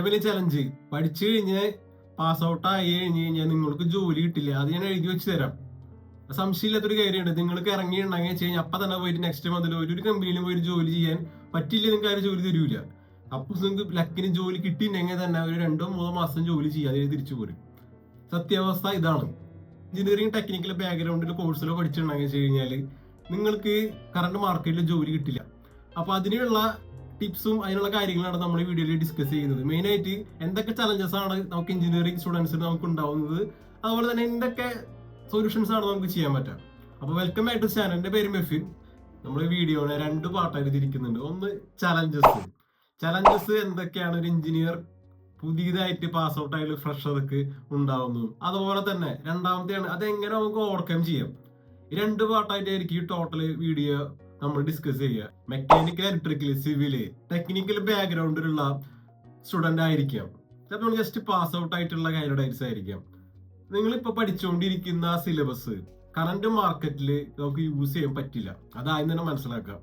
ഏറ്റവും വലിയ ചലഞ്ച് പഠിച്ചു കഴിഞ്ഞ് പാസ് ഔട്ട് ആയി കഴിഞ്ഞ് കഴിഞ്ഞാൽ നിങ്ങൾക്ക് ജോലി കിട്ടില്ല. അത് ഞാൻ എഴുതി വെച്ച് തരാം. സംശയമില്ലാത്തൊരു കാര്യമുണ്ട്. നിങ്ങൾക്ക് ഇറങ്ങിയിട്ടുണ്ടെങ്കിൽ വെച്ച് കഴിഞ്ഞാൽ അപ്പം തന്നെ പോയിട്ട് നെക്സ്റ്റ് മന്തിൽ ഒരു കമ്പനിയിലും പോയിട്ട് ജോലി ചെയ്യാൻ പറ്റില്ല. നിങ്ങൾക്ക് ആരും ജോലി തരൂല. അപ്പോൾ നിങ്ങൾക്ക് ലക്കിന് ജോലി കിട്ടിയിട്ടുണ്ടെങ്കിൽ തന്നെ ഒരു 2-3 മാസം ജോലി ചെയ്യാതെ തിരിച്ചു പോരും. സത്യാവസ്ഥ ഇതാണ്. എഞ്ചിനീയറിംഗ് ടെക്നിക്കൽ ബാക്ക്ഗ്രൗണ്ടിൽ കോഴ്സിലോ പഠിച്ചിട്ടുണ്ടെങ്കിൽ വെച്ച് കഴിഞ്ഞാൽ നിങ്ങൾക്ക് കറണ്ട് മാർക്കറ്റിൽ ജോലി കിട്ടില്ല. അപ്പൊ അതിനുള്ള ടിപ്സും അതിനുള്ള കാര്യങ്ങളാണ് നമ്മൾ ഈ വീഡിയോയിൽ ഡിസ്കസ് ചെയ്യുന്നത്. മെയിൻ ആയിട്ട് എന്തൊക്കെ ചലഞ്ചസ് ആണ് നമുക്ക് എഞ്ചിനീയറിംഗ് സ്റ്റുഡൻസിന് നമുക്ക് ഉണ്ടാവുന്നത്, അതുപോലെ തന്നെ എന്തൊക്കെ സൊല്യൂഷൻസ് ആണ് നമുക്ക് ചെയ്യാൻ പറ്റുക. അപ്പൊ വെൽക്കം ബാക്ക് ടു ചാനൽ. എന്റെ പേര് മെഫിൻ. നമ്മൾ വീഡിയോനെ 2 പാർട്ടായിട്ട് തിരിക്കുന്നുണ്ട്. ഒന്ന് ചലഞ്ചസ് എന്തൊക്കെയാണ് ഒരു എഞ്ചിനീയർ പുതിയതായിട്ട് പാസ് ഔട്ട് ആയിട്ട് ഫ്രഷർക്ക് ഉണ്ടാവുന്നു, അതുപോലെ തന്നെ രണ്ടാമത്തെയാണ് അതെങ്ങനെ നമുക്ക് ഓവർകം ചെയ്യാം. ഈ 2 പാർട്ടായിട്ടായിരിക്കും ഈ ടോട്ടൽ വീഡിയോ നമ്മൾ ഡിസ്കസ് ചെയ്യുക. മെക്കാനിക്കൽ, ഇലക്ട്രിക്കൽ, സിവില്, ടെക്നിക്കൽ ബാക്ക്ഗ്രൗണ്ടിലുള്ള സ്റ്റുഡന്റ് ആയിരിക്കാം, ചിലപ്പോൾ ജസ്റ്റ് പാസ് ഔട്ട് ആയിട്ടുള്ള കാൻഡിഡേറ്റ്സ് ആയിരിക്കാം. നിങ്ങളിപ്പോ പഠിച്ചുകൊണ്ടിരിക്കുന്ന സിലബസ് കറന്റ് മാർക്കറ്റിൽ നമുക്ക് യൂസ് ചെയ്യാൻ പറ്റില്ല. അതാദ്യം തന്നെ മനസ്സിലാക്കാം.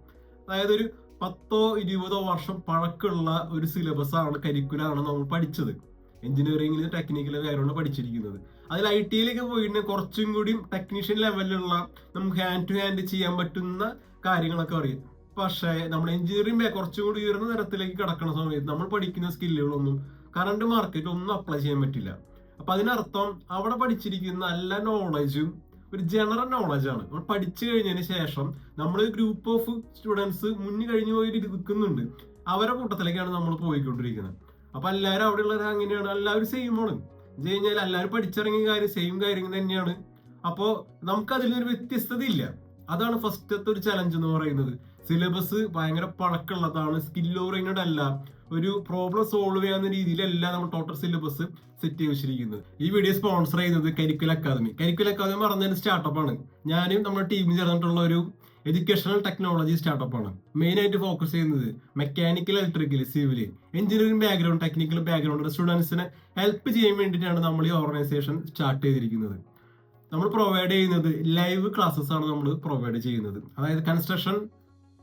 അതായത് ഒരു 10-20 വർഷം പഴക്കമുള്ള ഒരു സിലബസ് ആണ്, കരിക്കുലാണ് നമ്മൾ പഠിച്ചത്. എഞ്ചിനീയറിംഗിൽ ടെക്നിക്കൽ ബാക്ക്ഗ്രൗണ്ട് പഠിച്ചിരിക്കുന്നത്. അതിൽ IT-യിലേക്ക് പോയിട്ട് കുറച്ചും കൂടി ടെക്നീഷ്യൻ ലെവലിലുള്ള നമുക്ക് ഹാൻഡ് ടു ഹാൻഡ് ചെയ്യാൻ പറ്റുന്ന കാര്യങ്ങളൊക്കെ അറിയാം. പക്ഷേ നമ്മൾ എഞ്ചിനീയറിംഗ് കുറച്ചും കൂടി ഉയർന്ന തരത്തിലേക്ക് കടക്കുന്ന സമയത്ത് നമ്മൾ പഠിക്കുന്ന സ്കില്ലുകളൊന്നും കറണ്ട് മാർക്കറ്റ് ഒന്നും അപ്ലൈ ചെയ്യാൻ പറ്റില്ല. അപ്പൊ അതിനർത്ഥം അവിടെ പഠിച്ചിരിക്കുന്ന എല്ലാ നോളജും ഒരു ജനറൽ നോളജ് ആണ്. നമ്മൾ പഠിച്ചു കഴിഞ്ഞതിന് ശേഷം നമ്മൾ ഗ്രൂപ്പ് ഓഫ് സ്റ്റുഡൻസ് മുന്നിൽ കഴിഞ്ഞു പോയി നിൽക്കുന്നുണ്ട്. അവരുടെ കൂട്ടത്തിലേക്കാണ് നമ്മൾ പോയിക്കൊണ്ടിരിക്കുന്നത്. അപ്പൊ എല്ലാവരും അവിടെയുള്ളവർ അങ്ങനെയാണ്, എല്ലാവരും സെയിം ആണ്. ഇത് കഴിഞ്ഞാൽ എല്ലാവരും പഠിച്ചിറങ്ങിയ കാര്യം സെയിം കാര്യം തന്നെയാണ്. അപ്പോ നമുക്ക് അതിലൊരു വ്യത്യസ്തത ഇല്ല. അതാണ് ഫസ്റ്റത്തെ ഒരു ചലഞ്ച് എന്ന് പറയുന്നത്. സിലബസ് ഭയങ്കര പഴക്കമുള്ളതാണ്, സ്കിൽ ഓറിയന്റഡ് അല്ല, ഒരു പ്രോബ്ലം സോൾവ് ചെയ്യാവുന്ന രീതിയിലല്ല നമ്മൾ ടോട്ടൽ സിലബസ് സെറ്റ് ചെയ്ത് വെച്ചിരിക്കുന്നത്. ഈ വീഡിയോ സ്പോൺസർ ചെയ്യുന്നത് കരിക്കുലർ അക്കാദമി. കരിക്കുലർ അക്കാദമി പറഞ്ഞൊരു സ്റ്റാർട്ടപ്പാണ്. ഞാനും നമ്മുടെ ടീമിൽ ചേർന്നിട്ടുള്ള ഒരു എഡ്യൂക്കേഷണൽ ടെക്നോളജി സ്റ്റാർട്ടപ്പാണ്. മെയിൻ ആയിട്ട് ഫോക്കസ് ചെയ്യുന്നത് mechanical, electrical, civil, engineering background, technical background സ്റ്റുഡൻസിനെ ഹെൽപ്പ് ചെയ്യാൻ വേണ്ടിയിട്ടാണ് നമ്മൾ ഈ ഓർഗനൈസേഷൻ സ്റ്റാർട്ട് ചെയ്തിരിക്കുന്നത്. നമ്മൾ പ്രൊവൈഡ് ചെയ്യുന്നത് ലൈവ് ക്ലാസ്സസ് ആണ് നമ്മൾ പ്രൊവൈഡ് ചെയ്യുന്നത്. അതായത് കൺസ്ട്രക്ഷൻ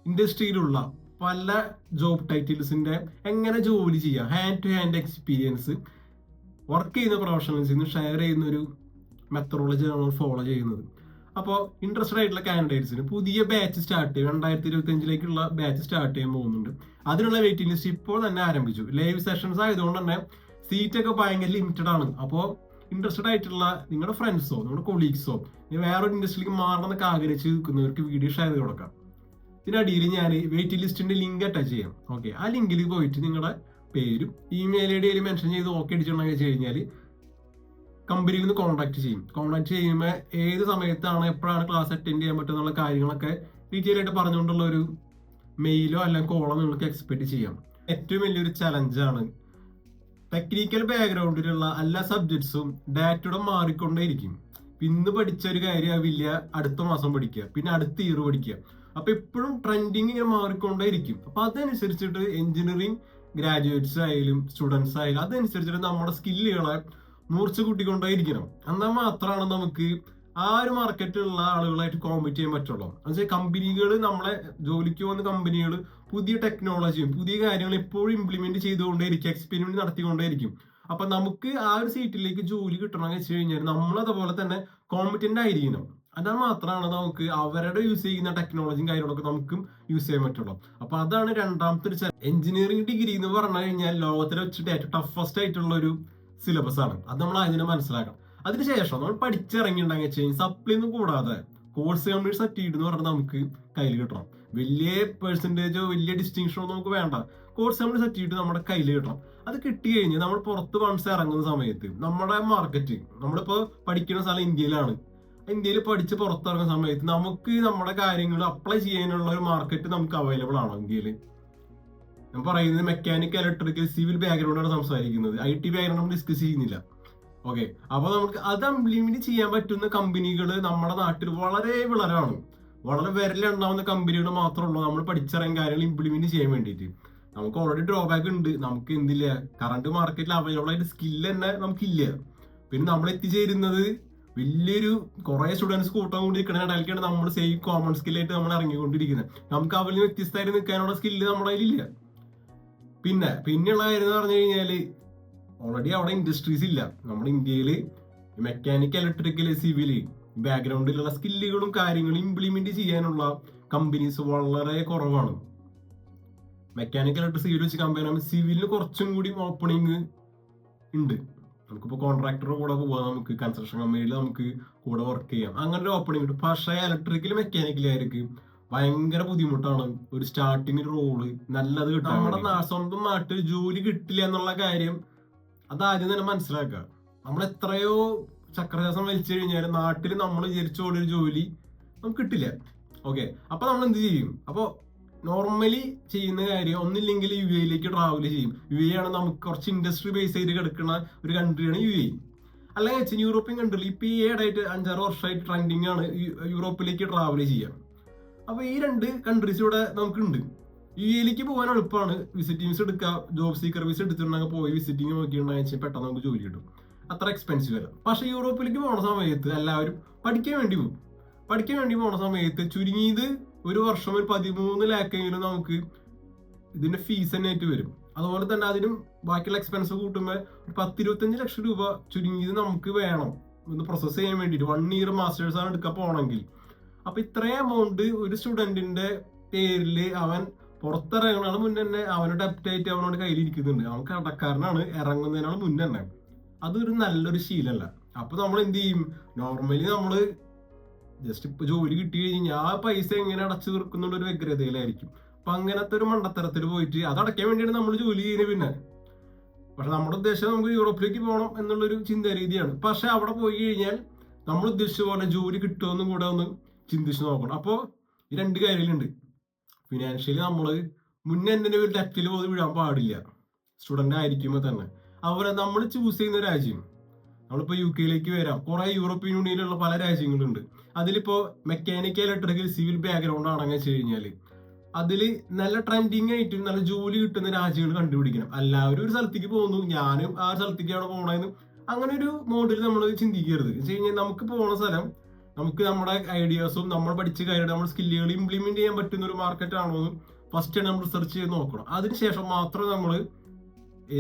ഇൻഡസ്ട്രിയിലുള്ള പല ജോബ് ടൈറ്റിൽസിന്റെ എങ്ങനെ ജോലി ചെയ്യാം, hand to hand experience work ചെയ്യുന്ന പ്രൊഫഷണൽസിന് ഷെയർ ചെയ്യുന്ന ഒരു മെത്തഡോളജിയാണ് നമ്മൾ ഫോളോ ചെയ്യുന്നത്. അപ്പോൾ ഇൻട്രസ്റ്റഡ് ആയിട്ടുള്ള കാൻഡിഡേറ്റ്സിന് പുതിയ ബാച്ച് സ്റ്റാർട്ട് ചെയ്യും. 2025-ലേക്കുള്ള ബാച്ച് സ്റ്റാർട്ട് ചെയ്യാൻ പോകുന്നുണ്ട്. അതിനുള്ള വെയിറ്റിംഗ് ലിസ്റ്റ് ഇപ്പോൾ തന്നെ ആരംഭിച്ചു. ലൈവ് സെഷൻസ് ആയതുകൊണ്ട് തന്നെ സീറ്റ് ഒക്കെ ഭയങ്കര ലിമിറ്റഡ് ആണ്. അപ്പോൾ ഇൻട്രസ്റ്റഡ് ആയിട്ടുള്ള നിങ്ങളുടെ ഫ്രണ്ട്സോ നിങ്ങളുടെ കൊളീഗ്സോ വേറൊരു ഇൻഡസ്ട്രിയിലേക്ക് മാറണമെന്നൊക്കെ ആഗ്രഹിച്ച് നിൽക്കുന്നവർക്ക് വീഡിയോ ഷെയർ ചെയ്ത് കൊടുക്കാം. ഇതിനടിയിൽ ഞാൻ വെയിറ്റിംഗ് ലിസ്റ്റിന്റെ ലിങ്ക് അറ്റാച്ച് ചെയ്യാം. ഓക്കെ, ആ ലിങ്കിൽ പോയിട്ട് നിങ്ങളുടെ പേരും ഇമെയിൽ ID മെൻഷൻ ചെയ്ത് ഓക്കെ അടിച്ചിട്ടുണ്ടെങ്കിൽ വെച്ച് കഴിഞ്ഞാൽ കമ്പനിയിൽ നിന്ന് കോൺടാക്ട് ചെയ്യും. കോൺടാക്ട് ചെയ്യുമ്പോൾ ഏത് സമയത്താണ് എപ്പോഴാണ് ക്ലാസ് അറ്റൻഡ് ചെയ്യാൻ പറ്റുന്നുള്ള കാര്യങ്ങളൊക്കെ ഡീറ്റെയിൽ ആയിട്ട് പറഞ്ഞുകൊണ്ടുള്ള ഒരു മെയിലോ അല്ലെങ്കിൽ കോളോ നിങ്ങൾക്ക് എക്സ്പെക്ട് ചെയ്യാം. ഏറ്റവും വലിയൊരു ചലഞ്ചാണ് ടെക്നിക്കൽ ബാക്ക്ഗ്രൗണ്ടിലുള്ള എല്ലാ സബ്ജക്ട്സും ഡാറ്റയുടെ മാറിക്കൊണ്ടേയിരിക്കും. ഇന്ന് പഠിച്ച ഒരു കാര്യമാവില്ല അടുത്ത മാസം പഠിക്കുക, പിന്നെ അടുത്ത ഇയർ പഠിക്കുക. അപ്പൊ എപ്പോഴും ട്രെൻഡിങ് ഇങ്ങനെ മാറിക്കൊണ്ടേയിരിക്കും. അപ്പൊ അതനുസരിച്ചിട്ട് എഞ്ചിനീയറിംഗ് ഗ്രാജുവേറ്റ്സ് ആയാലും സ്റ്റുഡൻസ് ആയാലും അതനുസരിച്ചിട്ട് നമ്മുടെ സ്കില്ലുകളെ മൂർച്ച കൂട്ടിക്കൊണ്ടേയിരിക്കണം. എന്നാൽ മാത്രമാണ് നമുക്ക് ആ ഒരു മാർക്കറ്റിലുള്ള ആളുകളായിട്ട് കോമ്പീറ്റ് ചെയ്യാൻ പറ്റുള്ളൂ. എന്നുവെച്ചാൽ കമ്പനികൾ, നമ്മളെ ജോലിക്ക് പോകുന്ന കമ്പനികൾ പുതിയ ടെക്നോളജിയും പുതിയ കാര്യങ്ങളും എപ്പോഴും ഇംപ്ലിമെന്റ് ചെയ്തുകൊണ്ടേയിരിക്കും, എക്സ്പെരിമെന്റ് നടത്തിക്കൊണ്ടേയിരിക്കും. അപ്പൊ നമുക്ക് ആ ഒരു സീറ്റിലേക്ക് ജോലി കിട്ടണമെന്ന് വെച്ച് കഴിഞ്ഞാൽ നമ്മൾ അതുപോലെ തന്നെ കോമ്പറ്റന്റ് ആയിരിക്കണം. എന്നാൽ മാത്രമാണ് നമുക്ക് അവരുടെ യൂസ് ചെയ്യുന്ന ടെക്നോളജിയും കാര്യങ്ങളൊക്കെ നമുക്കും യൂസ് ചെയ്യാൻ പറ്റുള്ളൂ. അപ്പൊ അതാണ് രണ്ടാമത്തെ ഒരു എഞ്ചിനീയറിംഗ് ഡിഗ്രി എന്ന് പറഞ്ഞു കഴിഞ്ഞാൽ ലോകത്തിലെ വെച്ചിട്ട് ഏറ്റവും ടഫസ്റ്റ് ആയിട്ടുള്ള ഒരു സിലബസ് ആണ്. അത് നമ്മൾ അതിനെ മനസ്സിലാക്കണം. അതിനുശേഷം നമ്മൾ പഠിച്ചിറങ്ങിയിട്ടുണ്ടെങ്കിൽ വെച്ച് കഴിഞ്ഞാൽ സപ്ലി ഒന്നും കൂടാതെ കോഴ്സ് കംപ്ലീറ്റ് സർട്ടിഫിക്കറ്റ് എന്ന് പറഞ്ഞാൽ നമുക്ക് കയ്യിൽ കിട്ടണം. വലിയ പെർസെന്റേജോ വലിയ ഡിസ്റ്റിങ്ഷനോ നമുക്ക് വേണ്ട. കോഴ്സ് കംപ്ലീറ്റ് സർട്ടിഫിക്കറ്റ് നമ്മുടെ കയ്യിൽ കിട്ടണം. അത് കിട്ടി കഴിഞ്ഞാൽ നമ്മൾ പുറത്ത് വൺസ് ഇറങ്ങുന്ന സമയത്ത് നമ്മുടെ മാർക്കറ്റ്, നമ്മളിപ്പോ പഠിക്കുന്ന സ്ഥലം ഇന്ത്യയിലാണ്, ഇന്ത്യയിൽ പഠിച്ച് പുറത്തിറങ്ങുന്ന സമയത്ത് നമുക്ക് നമ്മുടെ കാര്യങ്ങൾ അപ്ലൈ ചെയ്യാനുള്ള ഒരു മാർക്കറ്റ് നമുക്ക് അവൈലബിൾ ആണോ ഇന്ത്യയിൽ? ഞാൻ പറയുന്നത് മെക്കാനിക്കൽ, ഇലക്ട്രിക്കൽ, സിവിൽ ബാക്ക്ഗ്രൗണ്ടാണ് സംസാരിക്കുന്നത്. IT ബാക്ക്ഗ്രൗണ്ട് നമ്മൾ ഡിസ്കസ് ചെയ്യുന്നില്ല. ഓക്കെ, അപ്പൊ നമുക്ക് അത് ഇംപ്ലിമെന്റ് ചെയ്യാൻ പറ്റുന്ന കമ്പനികൾ നമ്മുടെ നാട്ടിൽ വളരെ വിളരാണ്. വളരെ വിരലുണ്ടാവുന്ന കമ്പനികൾ മാത്രമുള്ളൂ നമ്മൾ പഠിച്ചിറങ്ങിയ കാര്യങ്ങൾ ഇംപ്ലിമെന്റ് ചെയ്യാൻ വേണ്ടിയിട്ട്. നമുക്ക് ഓൾറെഡി ഡ്രോബാക്ക് ഉണ്ട്. നമുക്ക് എന്തില്ല, കറണ്ട് മാർക്കറ്റിൽ അവൈലബിൾ ആയിട്ട് സ്കില്ല് തന്നെ നമുക്കില്ല. പിന്നെ നമ്മൾ എത്തിച്ചേരുന്നത് വലിയൊരു കുറെ സ്റ്റുഡൻസ് കൂട്ടം കൂടി നിൽക്കുന്ന ഇടയിലേക്കാണ് നമ്മൾ സെയിം കോമൺ സ്കില്ലായിട്ട് നമ്മൾ ഇറങ്ങിക്കൊണ്ടിരിക്കുന്നത്. നമുക്ക് അവരിൽ നിന്ന് വ്യത്യസ്തമായിട്ട് നിൽക്കാനുള്ള സ്കില്ല് നമ്മുടെ കയ്യിലില്ല. പിന്നെയുള്ള കാര്യം എന്ന് പറഞ്ഞു കഴിഞ്ഞാല് ഓൾറെഡി അവിടെ ഇൻഡസ്ട്രീസ് ഇല്ല. നമ്മുടെ ഇന്ത്യയിൽ മെക്കാനിക്കൽ, ഇലക്ട്രിക്കൽ, സിവിൽ ബാക്ക്ഗ്രൗണ്ടിലുള്ള സ്കില്ലുകളും കാര്യങ്ങളും ഇംപ്ലിമെന്റ് ചെയ്യാനുള്ള കമ്പനീസ് വളരെ കുറവാണ്. മെക്കാനിക്കൽ ആയിട്ട് സിവിൽ വെച്ച് കമ്പയർ ചെയ്യുമ്പോൾ സിവിലിന് കുറച്ചും കൂടി ഓപ്പണിങ് ഉണ്ട്. നമുക്കിപ്പോൾ കോൺട്രാക്ടറുടെ കൂടെ പോവാം, നമുക്ക് കൺസ്ട്രക്ഷൻ കമ്പനിയിൽ നമുക്ക് കൂടെ വർക്ക് ചെയ്യാം, അങ്ങനെ ഒരു ഓപ്പണിംഗ് ഉണ്ട്. പക്ഷേ ഇലക്ട്രിക്കൽ, മെക്കാനിക്കലായിരിക്കും ഭയങ്കര ബുദ്ധിമുട്ടാണ് ഒരു സ്റ്റാർട്ടിങ് റോള് നല്ലത് കിട്ടും. നമ്മുടെ സ്വന്തം നാട്ടിൽ ജോലി കിട്ടില്ല എന്നുള്ള കാര്യം അതാദ്യം തന്നെ മനസ്സിലാക്കുക. നമ്മൾ എത്രയോ ചക്രശ്വാസം വലിച്ചു കഴിഞ്ഞാൽ നാട്ടിൽ നമ്മൾ വിചാരിച്ചോളൊരു ജോലി നമുക്ക് കിട്ടില്ല. ഓക്കെ, അപ്പൊ നമ്മൾ എന്ത് ചെയ്യും? അപ്പോൾ നോർമലി ചെയ്യുന്ന കാര്യം ഒന്നില്ലെങ്കിൽ യു എയിലേക്ക് ട്രാവൽ ചെയ്യും. യു എ ആണ് നമുക്ക് കുറച്ച് ഇൻഡസ്ട്രി ബേസ് ചെയ്ത് കിടക്കുന്ന ഒരു കൺട്രിയാണ് യു എ. അല്ലെങ്കിൽ വെച്ചാൽ യൂറോപ്യൻ കൺട്രി ഇപ്പൊ ഈ ഏടായിട്ട് 5-6 വർഷമായിട്ട് ട്രെൻഡിങ് ആണ് യൂറോപ്പിലേക്ക് ട്രാവൽ ചെയ്യാം. അപ്പൊ ഈ 2 കൺട്രീസ് ഇവിടെ നമുക്കുണ്ട്. യു എയിലേക്ക് പോകാൻ എളുപ്പമാണ്. വിസിറ്റിംഗ് വിസ എടുക്കുക, ജോബ് സീക്കർ വിസ എടുത്തിട്ടുണ്ടെങ്കിൽ പോയി വിസിറ്റിംഗ് നോക്കിയിട്ടുണ്ടെങ്കിൽ പെട്ടെന്ന് നമുക്ക് ജോലി കിട്ടും. അത്ര എക്സ്പെൻസീവ് അല്ല. പക്ഷെ യൂറോപ്പിലേക്ക് പോണ സമയത്ത് എല്ലാവരും പഠിക്കാൻ വേണ്ടി പോകും. പഠിക്കാൻ വേണ്ടി പോണ സമയത്ത് ചുരുങ്ങിയത് ഒരു വർഷം ഒരു 13 ലക്ഷമെങ്കിലും നമുക്ക് ഇതിന്റെ ഫീസ് തന്നെ ആയിട്ട് വരും. അതുപോലെ തന്നെ അതിനും ബാക്കിയുള്ള എക്സ്പെൻസ് കൂട്ടുമ്പോൾ ഒരു 10-25 ലക്ഷം രൂപ ചുരുങ്ങിയത് നമുക്ക് വേണം ഒന്ന് പ്രോസസ് ചെയ്യാൻ വേണ്ടിയിട്ട്. 1 ഇയർ മാസ്റ്റേഴ്സ് ആണ് എടുക്കാൻ പോകണമെങ്കിൽ. അപ്പൊ ഇത്രയും എമൗണ്ട് ഒരു സ്റ്റുഡന്റിന്റെ പേരിൽ അവൻ പുറത്തിറങ്ങണ മുന്നേ തന്നെ അവനോട് ഡെപ്റ്റായിട്ട് അവനോട് കയ്യിലിരിക്കുന്നുണ്ട്. അവൻ കടക്കാരനാണ്, ഇറങ്ങുന്നതിനാണ് മുന്നേ തന്നെ. അതൊരു നല്ലൊരു ശീലമല്ല. അപ്പൊ നമ്മൾ എന്ത് ചെയ്യും? നോർമലി നമ്മള് ജസ്റ്റ് ഇപ്പൊ ജോലി കിട്ടി കഴിഞ്ഞാൽ ആ പൈസ എങ്ങനെ അടച്ചു തീർക്കുന്നുള്ള ഒരു വ്യഗ്രതയിലായിരിക്കും. അപ്പൊ അങ്ങനത്തെ ഒരു മണ്ടത്തരത്തിൽ പോയിട്ട് അത് അടയ്ക്കാൻ വേണ്ടിയാണ് നമ്മൾ ജോലി ചെയ്യുന്നത്. പിന്നെ പക്ഷെ നമ്മുടെ ഉദ്ദേശം നമുക്ക് യൂറോപ്പിലേക്ക് പോകണം എന്നുള്ളൊരു ചിന്താരീതിയാണ്. പക്ഷെ അവിടെ പോയി കഴിഞ്ഞാൽ നമ്മൾ ഉദ്ദേശിച്ച പോലെ ജോലി കിട്ടുമെന്നും കൂടെ ഒന്ന് ചിന്തിച്ച് നോക്കണം. അപ്പോൾ ഈ 2 കാര്യങ്ങളുണ്ട്. ഫിനാൻഷ്യലി നമ്മൾ മുന്നേ എന്തിന്റെ ഒരു ഡെപ്റ്റിൽ പോയി വിടാൻ പാടില്ല സ്റ്റുഡന്റ് ആയിരിക്കുമ്പോൾ തന്നെ. അതുപോലെ നമ്മൾ ചൂസ് ചെയ്യുന്ന രാജ്യം, നമ്മളിപ്പോ യു കെയിലേക്ക് വരാം, കുറെ യൂറോപ്യൻ യൂണിയനിലുള്ള പല രാജ്യങ്ങളുണ്ട്. അതിലിപ്പോ മെക്കാനിക്കൽ, ഇലക്ട്രിക്കൽ, സിവിൽ ബാക്ക്ഗ്രൗണ്ട് ആണെന്ന് വെച്ച് കഴിഞ്ഞാല് അതിൽ നല്ല ട്രെൻഡിങ് ആയിട്ട് നല്ല ജോലി കിട്ടുന്ന രാജ്യങ്ങൾ കണ്ടുപിടിക്കണം. എല്ലാവരും ഒരു സ്ഥലത്തേക്ക് പോകുന്നു, ഞാനും ആ സ്ഥലത്തേക്കാണ് പോകണമെന്ന് അങ്ങനെ ഒരു മോഡിൽ നമ്മൾ ചിന്തിക്കരുത്. എന്ന് വെച്ച് കഴിഞ്ഞാൽ നമുക്ക് പോകുന്ന സ്ഥലം നമുക്ക് നമ്മുടെ ഐഡിയാസും നമ്മൾ പഠിച്ച കാര്യം നമ്മുടെ സ്കില്ലുകൾ ഇംപ്ലിമെന്റ് ചെയ്യാൻ പറ്റുന്ന ഒരു മാർക്കറ്റ് ആണോ എന്ന് ഫസ്റ്റ് നമ്മൾ റിസർച്ച് ചെയ്ത് നോക്കണം. അതിനുശേഷം മാത്രമേ നമ്മൾ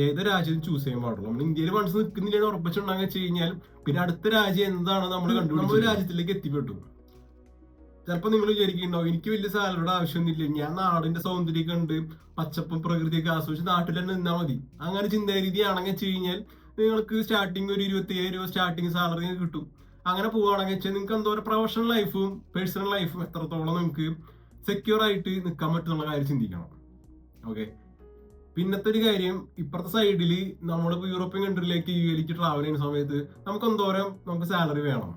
ഏത് രാജ്യം ചൂസ് ചെയ്യാൻ പാടുള്ളൂ. നമ്മൾ ഇന്ത്യയിൽ വൺസ് നിൽക്കുന്നില്ലെന്ന് ഉറപ്പിച്ചിട്ടുണ്ടെങ്കിൽ വെച്ച് കഴിഞ്ഞാൽ പിന്നെ അടുത്ത രാജ്യം എന്താണ് നമ്മൾ കണ്ടുപിടിച്ച രാജ്യത്തിലേക്ക് എത്തിപ്പെട്ടു. ചിലപ്പോൾ നിങ്ങൾ വിചാരിക്കുന്നുണ്ടാവും എനിക്ക് വലിയ സാലറിയുടെ ആവശ്യമൊന്നുമില്ല, ഞാൻ നാടിന്റെ സൗന്ദര്യം കണ്ട് പച്ചപ്പും പ്രകൃതിയൊക്കെ ആസ്വദിച്ച് നാട്ടിൽ തന്നെ നിന്നാൽ മതി, അങ്ങനെ ചിന്താരീതി ആണെങ്കിൽ വെച്ച് കഴിഞ്ഞാൽ നിങ്ങൾക്ക് സ്റ്റാർട്ടിങ് ഒരു 25,000 രൂപ സ്റ്റാർട്ടിങ് സാലറി കിട്ടും. അങ്ങനെ പോവുകയാണെങ്കിൽ വെച്ചാൽ നിങ്ങൾക്ക് എന്തോരം പ്രൊഫഷണൽ ലൈഫും പേഴ്സണൽ ലൈഫും എത്രത്തോളം നിങ്ങൾക്ക് സെക്യൂർ ആയിട്ട് നിൽക്കാൻ പറ്റുന്ന കാര്യം ചിന്തിക്കണം. ഓക്കെ, പിന്നത്തെ ഒരു കാര്യം, ഇപ്പുറത്തെ സൈഡിൽ നമ്മളിപ്പോൾ യൂറോപ്യൻ കൺട്രിയിലേക്ക് യു എയിലേക്ക് ട്രാവൽ ചെയ്യുന്ന സമയത്ത് നമുക്ക് എന്തോരം നമുക്ക് സാലറി വേണം,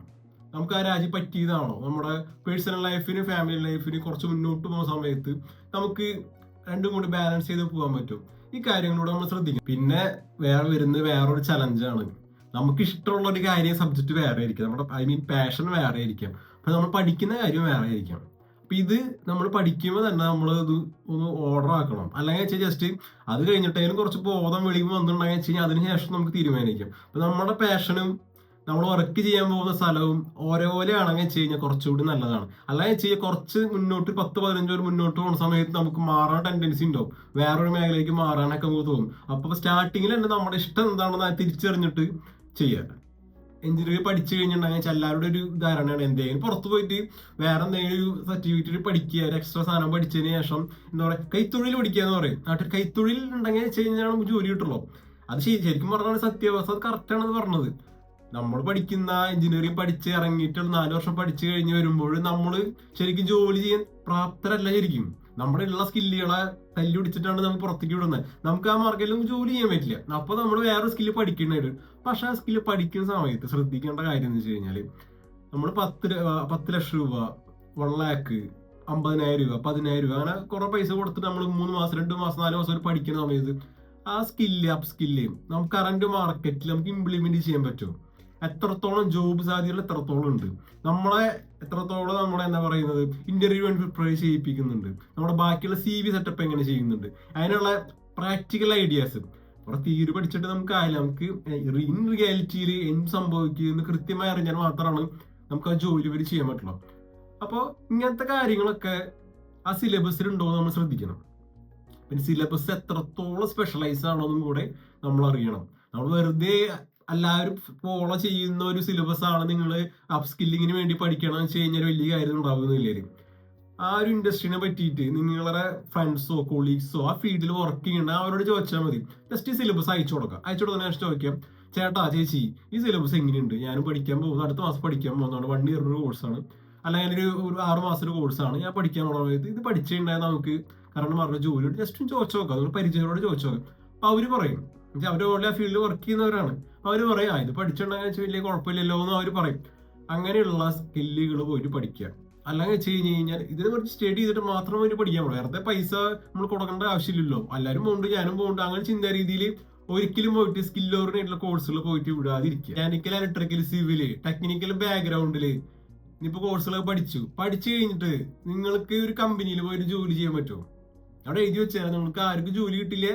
നമുക്ക് ആ രാജ്യം പറ്റിയതാണോ, നമ്മുടെ പേഴ്സണൽ ലൈഫിന് ഫാമിലി ലൈഫിന് കുറച്ച് മുന്നോട്ട് പോകുന്ന സമയത്ത് നമുക്ക് രണ്ടും കൂടി ബാലൻസ് ചെയ്ത് പോകാൻ പറ്റും. ഈ കാര്യങ്ങളോട് നമ്മൾ ശ്രദ്ധിക്കും. പിന്നെ വേറൊരു ചലഞ്ചാണ്, നമുക്ക് ഇഷ്ടമുള്ള ഒരു കാര്യം സബ്ജക്ട് വേറെ ആയിരിക്കും, നമ്മുടെ പാഷൻ വേറെ ആയിരിക്കാം, അപ്പൊ നമ്മൾ പഠിക്കുന്ന കാര്യം വേറെ ആയിരിക്കാം. അപ്പൊ ഇത് നമ്മൾ പഠിക്കുമ്പോൾ തന്നെ നമ്മൾ ഇത് ഒന്ന് ഓർഡർ ആക്കണം. അല്ലെങ്കിൽ വെച്ചാൽ ജസ്റ്റ് അത് കഴിഞ്ഞിട്ടായാലും കുറച്ച് ബോധം വെളിവ് വന്നിട്ടുണ്ടെങ്കിൽ വെച്ച് കഴിഞ്ഞാൽ അതിനുശേഷം നമുക്ക് തീരുമാനിക്കാം. അപ്പൊ നമ്മുടെ പാഷനും നമ്മൾ വർക്ക് ചെയ്യാൻ പോകുന്ന സ്ഥലവും ഓരോപോലെ ആണെങ്കിൽ വെച്ച് കഴിഞ്ഞാൽ കുറച്ചുകൂടി നല്ലതാണ്. അല്ലെങ്കിൽ വെച്ച് കഴിഞ്ഞാൽ കുറച്ച് മുന്നോട്ട് 10-15 മുന്നോട്ട് പോകുന്ന സമയത്ത് നമുക്ക് മാറാൻ ടെൻഡൻസി ഉണ്ടാവും, വേറൊരു മേഖലയിലേക്ക് മാറാനൊക്കെ നമുക്ക് തോന്നും. അപ്പൊ സ്റ്റാർട്ടിങ്ങിൽ തന്നെ നമ്മുടെ ഇഷ്ടം എന്താണെന്ന് തിരിച്ചറിഞ്ഞിട്ട് ചെയ്യാം. എഞ്ചിനീയറിംഗ് പഠിച്ചു കഴിഞ്ഞിട്ടുണ്ടെങ്കിൽ എല്ലാവരുടെ ഒരു ധാരണയാണ് എന്തെങ്കിലും പുറത്ത് പോയിട്ട് വേറെ എന്തെങ്കിലും ഒരു സർട്ടിഫിക്കറ്റ് പഠിക്കുക, ഒരു എക്സ്ട്രാ സാധനം പഠിച്ചതിന് ശേഷം എന്താ പറയുക കൈത്തൊഴിൽ പഠിക്കുക എന്ന് പറയും. നാട്ടിൽ കൈത്തൊഴിൽ ഉണ്ടെങ്കിൽ വെച്ച് കഴിഞ്ഞാൽ നമുക്ക് ജോലി കിട്ടുള്ളൂ. അത് ശരിക്കും പറഞ്ഞാൽ സത്യാവസ്ഥ, അത് കറക്റ്റാണെന്ന് പറഞ്ഞത്. നമ്മൾ പഠിക്കുന്ന എഞ്ചിനീയറിംഗ് പഠിച്ച് ഇറങ്ങിയിട്ട് 4 വർഷം പഠിച്ചു കഴിഞ്ഞ് വരുമ്പോൾ നമ്മൾ ശരിക്കും ജോലി ചെയ്യാൻ പ്രാപ്തരല്ല. ശരിക്കും നമ്മുടെ ഉള്ള സ്കില്ലുകളെ തല്ലി പിടിച്ചിട്ടാണ് നമ്മൾ പുറത്തേക്ക് വിടുന്നത്. നമുക്ക് ആ മാർക്കറ്റിൽ ജോലി ചെയ്യാൻ പറ്റില്ല. അപ്പൊ നമ്മൾ വേറെ സ്കില്ല് പഠിക്കേണ്ടി. പക്ഷെ ആ സ്കില്ല് പഠിക്കുന്ന സമയത്ത് ശ്രദ്ധിക്കേണ്ട കാര്യം എന്ന് വെച്ച് കഴിഞ്ഞാല് നമ്മൾ 10 ലക്ഷം രൂപ, 1 ലാക്ക്, 50,000 രൂപ, 10,000 രൂപ അങ്ങനെ കുറെ പൈസ കൊടുത്തിട്ട് നമ്മൾ 3 മാസം 2 മാസം 4 മാസം പഠിക്കുന്ന സമയത്ത് ആ അപ് സ്കില്ല് നമുക്ക് കറന്റ് മാർക്കറ്റിൽ നമുക്ക് ഇംപ്ലിമെന്റ് ചെയ്യാൻ പറ്റും. എത്രത്തോളം ജോബ് സാധ്യതകൾ എത്രത്തോളം ഉണ്ട്, നമ്മളെ എത്രത്തോളം നമ്മളെ എന്താ പറയുന്നത് ഇന്റർവ്യൂ വേണ്ടി പ്രിപ്പയർ ചെയ്യിപ്പിക്കുന്നുണ്ട്, നമ്മുടെ ബാക്കിയുള്ള CV സെറ്റപ്പ് എങ്ങനെ ചെയ്യുന്നുണ്ട്, അതിനുള്ള പ്രാക്ടിക്കൽ ഐഡിയാസ്. കുറെ തിയറി പഠിച്ചിട്ട് നമുക്ക് ആയില്ല, നമുക്ക് ഇൻ റിയാലിറ്റിയിൽ എന്ത് സംഭവിക്കുമെന്ന് കൃത്യമായി അറിഞ്ഞാൽ മാത്രമാണ് നമുക്ക് ആ ജോലി വരെ ചെയ്യാൻ പറ്റുള്ളൂ. അപ്പോൾ ഇങ്ങനത്തെ കാര്യങ്ങളൊക്കെ ആ സിലബസിൽ ഉണ്ടോ എന്ന് നമ്മൾ ശ്രദ്ധിക്കണം. പിന്നെ സിലബസ് എത്രത്തോളം സ്പെഷ്യലൈസ് ആണോ എന്നും കൂടെ നമ്മൾ അറിയണം. നമ്മൾ വെറുതെ എല്ലാവരും ഫോളോ ചെയ്യുന്ന ഒരു സിലബസ് ആണ് നിങ്ങൾ അപ് സ്കില്ലിങ്ങിന് വേണ്ടി പഠിക്കണം എന്ന് വെച്ച് കഴിഞ്ഞാൽ വലിയ കാര്യം ഉണ്ടാകുന്നില്ലേ. ആ ഒരു ഇൻഡസ്ട്രീനെ പറ്റിയിട്ട് നിങ്ങളുടെ ഫ്രണ്ട്സോ കൊളീഗ്സോ ആ ഫീൽഡിൽ വർക്ക് ചെയ്യണ്ട അവരോട് ചോദിച്ചാൽ മതി. ജസ്റ്റ് ഈ സിലബസ് അയച്ചു കൊടുക്കാം. അയച്ചു കൊടുക്കുന്ന ചോദിക്കാം, ചേട്ടാ ചേച്ചി ഈ സിലബസ് എങ്ങനെയുണ്ട്, ഞാനും പഠിക്കാൻ പോകുന്നു, അടുത്ത മാസം പഠിക്കാൻ പോകുന്നതാണ്, 1 ഇയർ ഒരു കോഴ്സാണ്, അല്ലെങ്കിൽ ഒരു 6 മാസം ഒരു കോഴ്സാണ് ഞാൻ പഠിക്കാൻ പോകുന്നത്, ഇത് പഠിച്ചിട്ടുണ്ടായാൽ നമുക്ക് കാരണം പറഞ്ഞ ജോലി ജസ്റ്റ് ചോദിച്ചു നോക്കാം, നിങ്ങൾ പരിചയത്തോട് ചോദിച്ചു നോക്കാം. അപ്പൊ അവര് പറയും, അവർ ഓൾറെഡി ആ ഫീൽഡിൽ വർക്ക് ചെയ്യുന്നവരാണ്, അവര് പറയും ഇത് പഠിച്ചിട്ടുണ്ടെങ്കിൽ വലിയ കുഴപ്പമില്ലല്ലോ എന്ന് അവർ പറയും. അങ്ങനെയുള്ള സ്കില്ലുകൾ പോയിട്ട് പഠിക്കുക. അല്ലെങ്കിൽ വെച്ച് കഴിഞ്ഞാൽ ഇതിനെ കുറിച്ച് സ്റ്റഡി ചെയ്തിട്ട് മാത്രം പോയിട്ട് പഠിക്കാൻ പറ്റും. വെറുതെ പൈസ നമ്മൾ കൊടുക്കേണ്ട ആവശ്യമില്ലല്ലോ, എല്ലാവരും പോകുന്നുണ്ട് ഞാനും പോകുന്നുണ്ട്, അങ്ങനെ ചിന്താ രീതിയിൽ ഒരിക്കലും പോയിട്ട് സ്കിൽ ഓറിയന്റഡ് കോഴ്സുകൾ പോയിട്ട് വിടാതിരിക്കുക. മെക്കാനിക്കൽ, ഇലക്ട്രിക്കൽ, സിവില്, ടെക്നിക്കൽ ബാക്ക്ഗ്രൗണ്ടില് ഇനിയിപ്പോ കോഴ്സുകളൊക്കെ പഠിച്ചു കഴിഞ്ഞിട്ട് നിങ്ങൾക്ക് ഒരു കമ്പനിയിൽ പോയിട്ട് ജോലി ചെയ്യാൻ പറ്റുമോ? അവിടെ എഴുതി വെച്ചാൽ നിങ്ങൾക്ക് ആർക്കും ജോലി കിട്ടില്ല.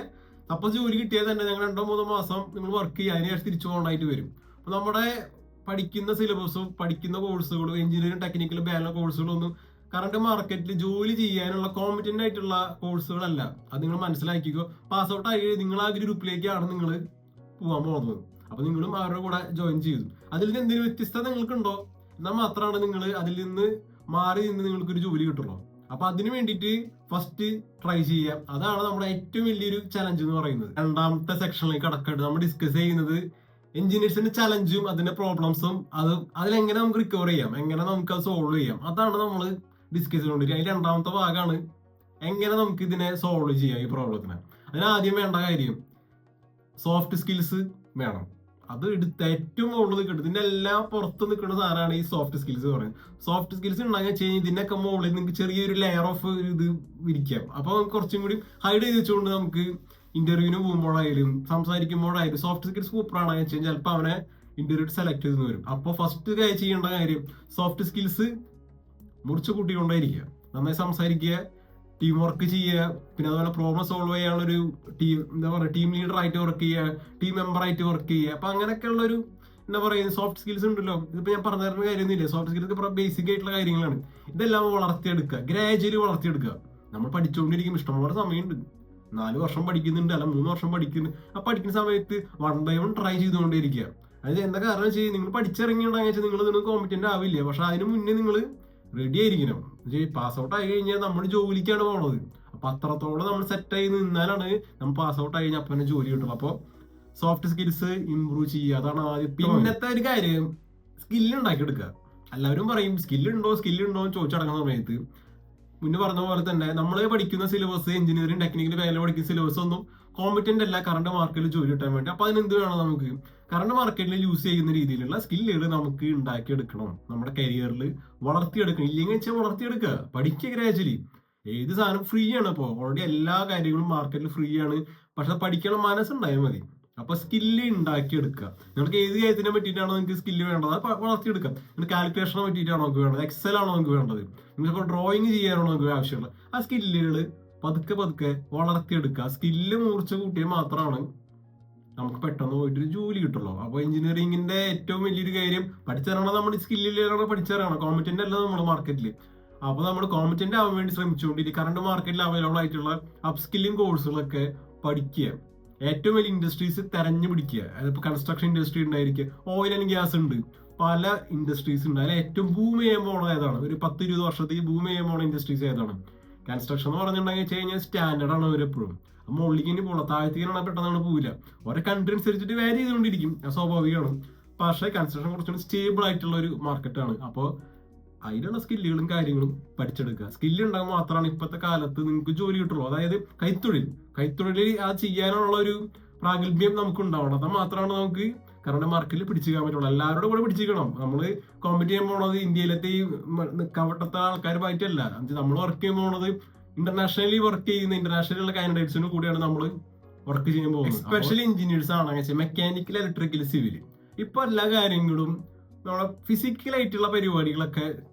അപ്പൊ ജോലി കിട്ടിയാൽ തന്നെ ഞങ്ങൾ 2-3 മാസം നിങ്ങൾ വർക്ക് ചെയ്യുക, അതിന് ശേഷം തിരിച്ചു പോകേണ്ടതായിട്ട് വരും. അപ്പൊ നമ്മുടെ പഠിക്കുന്ന സിലബസും പഠിക്കുന്ന കോഴ്സുകളും എഞ്ചിനീയറിംഗ്, ടെക്നിക്കൽ, ബാല കോഴ്സുകളൊന്നും കറണ്ട് മാർക്കറ്റിൽ ജോലി ചെയ്യാനുള്ള കോമ്പറ്റന്റ് ആയിട്ടുള്ള കോഴ്സുകളല്ല. അത് നിങ്ങൾ മനസ്സിലാക്കിക്കോ. പാസ് ഔട്ട് ആയി നിങ്ങൾ ആ ഗ്രൂപ്പിലേക്കാണ് നിങ്ങൾ പോകാൻ പോകുന്നത്. അപ്പൊ നിങ്ങളും അവരുടെ കൂടെ ജോയിൻ ചെയ്തു. അതിൽ നിന്ന് എന്തെങ്കിലും വ്യത്യസ്തത നിങ്ങൾക്കുണ്ടോ എന്നാൽ മാത്രമാണ് നിങ്ങൾ അതിൽ നിന്ന് മാറി നിന്ന് നിങ്ങൾക്കൊരു ജോലി കിട്ടുള്ളൂ. അപ്പൊ അതിന് വേണ്ടിയിട്ട് ഫസ്റ്റ് ട്രൈ ചെയ്യാം. അതാണ് നമ്മുടെ ഏറ്റവും വലിയൊരു ചലഞ്ച് എന്ന് പറയുന്നത്. രണ്ടാമത്തെ സെക്ഷനിലേക്ക് കടക്കായിട്ട് നമ്മൾ ഡിസ്കസ് ചെയ്യുന്നത് എഞ്ചിനീയേഴ്സിന്റെ ചലഞ്ചും അതിന്റെ പ്രോബ്ലംസും അതിലെങ്ങനെ നമുക്ക് റിക്കവർ ചെയ്യാം, എങ്ങനെ നമുക്ക് അത് സോൾവ് ചെയ്യാം, അതാണ് നമ്മൾ ഡിസ്കസ് ചെയ്തുകൊണ്ടിരിക്കുക. അതിൽ രണ്ടാമത്തെ ഭാഗമാണ് എങ്ങനെ നമുക്ക് ഇതിനെ സോൾവ് ചെയ്യാം ഈ പ്രോബ്ലത്തിനെ. അതിനാദ്യം വേണ്ട കാര്യം സോഫ്റ്റ് സ്കിൽസ് വേണം. അത് എടുത്ത് ഏറ്റവും മുകളിൽ നിൽക്കുന്നത്, ഇതിന്റെ എല്ലാം പുറത്ത് നിൽക്കുന്ന സാധനമാണ് ഈ സോഫ്റ്റ് സ്കിൽസ് പറയുന്നത്. സോഫ്റ്റ് സ്കിൽസ് ഉണ്ടാകുക കഴിഞ്ഞാൽ ഇതിനൊക്കെ മുകളിൽ നിങ്ങൾക്ക് ചെറിയൊരു ലെയർ ഓഫ് ഇത് വിരിക്കാം. അപ്പൊ നമുക്ക് കുറച്ചും കൂടി ഹൈഡ് ചെയ്ത് വെച്ചുകൊണ്ട് നമുക്ക് ഇന്റർവ്യൂവിന് പോകുമ്പോഴായാലും സംസാരിക്കുമ്പോഴായാലും സോഫ്റ്റ് സ്കിൽസ് സൂപ്പറാണെന്ന് വെച്ച് കഴിഞ്ഞാൽ ചിലപ്പോൾ അവനെ ഇന്റർവ്യൂ സെലക്ട് ചെയ്ത് വരും. അപ്പോൾ ഫസ്റ്റ് ചെയ്യേണ്ട കാര്യം സോഫ്റ്റ് സ്കിൽസ് മുറിച്ച് കൂട്ടിക്കൊണ്ടേയിരിക്കുക, നന്നായി സംസാരിക്കുക, ടീം വർക്ക് ചെയ്യുക, പിന്നെ അതുപോലെ പ്രോബ്ലം സോൾവ് ചെയ്യാനുള്ള ഒരു ടീം ലീഡർ ആയിട്ട് വർക്ക് ചെയ്യുക, ടീം മെമ്പർ ആയിട്ട് വർക്ക് ചെയ്യുക. അപ്പൊ അങ്ങനെയൊക്കെ ഉള്ള ഒരു എന്താ പറയുക സോഫ്റ്റ് സ്കിൽസ് ഉണ്ടല്ലോ. ഇതിപ്പോ ഞാൻ പറഞ്ഞു തരുന്ന കാര്യമൊന്നുമില്ല, സോഫ്റ്റ് സ്കിൽസ് ബേസിക് ആയിട്ടുള്ള കാര്യങ്ങളാണ്. ഇതെല്ലാം വളർത്തിയെടുക്കുക, ഗ്രാജുവലി വളർത്തിയെടുക്കുക. നമ്മൾ പഠിച്ചുകൊണ്ടിരിക്കും, ഇഷ്ടംപോലെ സമയമുണ്ട്, 4 വർഷം പഠിക്കുന്നുണ്ട്, അല്ല 3 വർഷം പഠിക്കുന്നുണ്ട്. ആ പഠിക്കുന്ന സമയത്ത് 1 by 1 ട്രൈ ചെയ്തുകൊണ്ടേയിരിക്കുക. അതായത് എന്താ കാരണം വെച്ചാൽ നിങ്ങൾ പഠിച്ചിറങ്ങിയിട്ടുണ്ടെങ്കിൽ വെച്ചാൽ നിങ്ങൾ ഇതിന് കോമ്പറ്റന്റ് ആവില്ല. പക്ഷെ അതിന് മുന്നേ നിങ്ങൾ റെഡി ആയിരിക്കണം. പാസ് ഔട്ട് ആയി കഴിഞ്ഞാൽ നമ്മൾ ജോലിക്കാണ് പോണത്. അപ്പൊ അത്രത്തോളം നമ്മൾ സെറ്റ് ആയി നിന്നാലാണ് നമ്മൾ പാസ് ഔട്ട് ആയി കഴിഞ്ഞാൽ അപ്പം തന്നെ ജോലി കിട്ടും. അപ്പൊ സോഫ്റ്റ് സ്കിൽസ് ഇംപ്രൂവ് ചെയ്യുക, അതാണ് ആദ്യം. പിന്നത്തെ ഒരു കാര്യം സ്കില്ല് ഉണ്ടാക്കിയെടുക്കുക. എല്ലാവരും പറയും സ്കില്ലുണ്ടോ എന്ന് ചോദിച്ചടങ്ങുന്ന സമയത്ത് മുന്നേ പറഞ്ഞ പോലെ തന്നെ നമ്മൾ പഠിക്കുന്ന സിലബസ് എഞ്ചിനീയറിംഗ്, ടെക്നിക്കൽ മേഖല പഠിക്കുന്ന സിലബസ് ഒന്നും കോമ്പറ്റന്റ് അല്ല കറണ്ട് മാർക്കറ്റിൽ ജോലി കിട്ടാൻ വേണ്ടി. അപ്പൊ അതിനെന്ത് വേണം, നമുക്ക് കറണ്ട് മാർക്കറ്റിൽ യൂസ് ചെയ്യുന്ന രീതിയിലുള്ള സ്കില്ലുകൾ നമുക്ക് ഉണ്ടാക്കിയെടുക്കണം, നമ്മുടെ കരിയറിൽ വളർത്തിയെടുക്കണം. ഇല്ലെങ്കിൽ വെച്ചാൽ വളർത്തിയെടുക്കുക, പഠിക്കുക ഗ്രാജുവലി. ഏത് സാധനം ഫ്രീ ആണ്. ഇപ്പോൾ ഓൾറെഡി എല്ലാ കാര്യങ്ങളും മാർക്കറ്റിൽ ഫ്രീ ആണ്. പക്ഷെ പഠിക്കണം മനസ്സുണ്ടായാൽ മതി. അപ്പൊ സ്കില്ല് ഉണ്ടാക്കിയെടുക്കുക. നിങ്ങൾക്ക് ഏത് കാര്യത്തിനെ പറ്റിയിട്ടാണോ നിങ്ങൾക്ക് സ്കില്ല് വേണ്ടത് അത് വളർത്തിയെടുക്കാം. നിങ്ങൾക്ക് കാൽക്കുലേഷനെ പറ്റിയിട്ടാണോ നമുക്ക് വേണ്ടത്, എക്സൽ ആണോ നമുക്ക് വേണ്ടത്, നിങ്ങൾക്ക് ഡ്രോയിങ് ചെയ്യാനാണോ നമുക്ക് ആവശ്യമുള്ളത്, ആ സ്കില്ലുകൾ പതുക്കെ വളർത്തിയെടുക്കുക. സ്കില്ല് മൂർച്ച കൂട്ടിയാൽ മാത്രമാണ് നമുക്ക് പെട്ടെന്ന് പോയിട്ടൊരു ജോലി കിട്ടുള്ളൂ. അപ്പൊ എഞ്ചിനീയറിംഗിന്റെ ഏറ്റവും വലിയൊരു കാര്യം പഠിച്ചിറങ്ങണം, നമ്മുടെ സ്കില്ലിലാണ് പഠിച്ചിറങ്ങണം, കോമ്പറ്റന്റ് അല്ല നമ്മൾ മാർക്കറ്റിൽ. അപ്പൊ നമ്മൾ കോമ്പറ്റന്റ് ആവാൻ വേണ്ടി ശ്രമിച്ചുകൊണ്ടിരിക്കും. കറണ്ട് മാർക്കറ്റിൽ അവൈലബിൾ ആയിട്ടുള്ള അപ് സ്കില്ലിംഗ് കോഴ്സുകളൊക്കെ പഠിക്കുക. ഏറ്റവും വലിയ ഇൻഡസ്ട്രീസ് തെരഞ്ഞു പിടിക്കുക. അതിപ്പോ കൺസ്ട്രക്ഷൻ ഇൻഡസ്ട്രി ഉണ്ടായിരിക്കുക, ഓയിൽ ആൻഡ് ഗ്യാസ് ഉണ്ട്, പല ഇൻഡസ്ട്രീസ് ഉണ്ട്. അതിൽ ഏറ്റവും ബൂം ചെയ്യാൻ പോണത് ഏതാണ്, ഒരു 10-20 വർഷത്തേക്ക് ബൂം ചെയ്യാൻ പോണ ഇൻഡസ്ട്രീസ് ഏതാണ്? കൺസ്ട്രക്ഷൻ എന്ന് പറഞ്ഞിട്ടുണ്ടെങ്കിൽ വെച്ച് കഴിഞ്ഞാൽ സ്റ്റാൻഡേർഡ് ആണ് അവരെപ്പോഴും. മുകളിലേക്ക് പോകണം, താഴ്ത്തിക്കാണ് പെട്ടെന്ന് പോവില്ല. ഓരോ കൺട്രി അനുസരിച്ചിട്ട് വാരി ചെയ്തുകൊണ്ടിരിക്കും, സ്വാഭാവികമാണ്. പക്ഷേ കൺസ്ട്രക്ഷൻ കുറച്ചുകൂടി സ്റ്റേബിൾ ആയിട്ടുള്ള ഒരു മാർക്കറ്റാണ്. അപ്പോൾ അതിലുള്ള സ്കില്ലുകളും കാര്യങ്ങളും പഠിച്ചെടുക്കുക. സ്കില്ല് ഉണ്ടാകുമ്പോൾ മാത്രമാണ് ഇപ്പോഴത്തെ കാലത്ത് നിങ്ങൾക്ക് ജോലി കിട്ടുള്ളൂ. അതായത് കൈത്തൊഴിൽ അത് ചെയ്യാനുള്ള ഒരു പ്രാഗൽഭ്യം നമുക്ക് ഉണ്ടാവണം. അത് മാത്രമാണ് നമുക്ക് കറണ്ട് മാർക്കറ്റിൽ പിടിച്ചിരിക്കാൻ പറ്റുള്ളൂ. എല്ലാവരുടെ കൂടെ പിടിച്ചിരിക്കണം. നമ്മൾ കോമ്പറ്റ് ചെയ്യാൻ പോണത് ഇന്ത്യയിലത്തെ ഈ കവട്ടത്തെ ആൾക്കാരുമായിട്ടല്ല. നമ്മൾ വർക്ക് ചെയ്യാൻ പോണത് ഇന്റർനാഷണലി വർക്ക് ചെയ്യുന്ന ഇന്റർനാഷണലുള്ള കാൻഡിഡേറ്റ്സിന് കൂടിയാണ് നമ്മൾ വർക്ക് ചെയ്യാൻ പോകുന്നത്. എസ്പെഷ്യലി എഞ്ചിനീയേഴ്സ് ആണെങ്കിൽ മെക്കാനിക്കൽ, ഇലക്ട്രിക്കൽ, സിവിൽ, ഇപ്പൊ എല്ലാ കാര്യങ്ങളും നമ്മളെ ഫിസിക്കലായിട്ടുള്ള പരിപാടികളൊക്കെ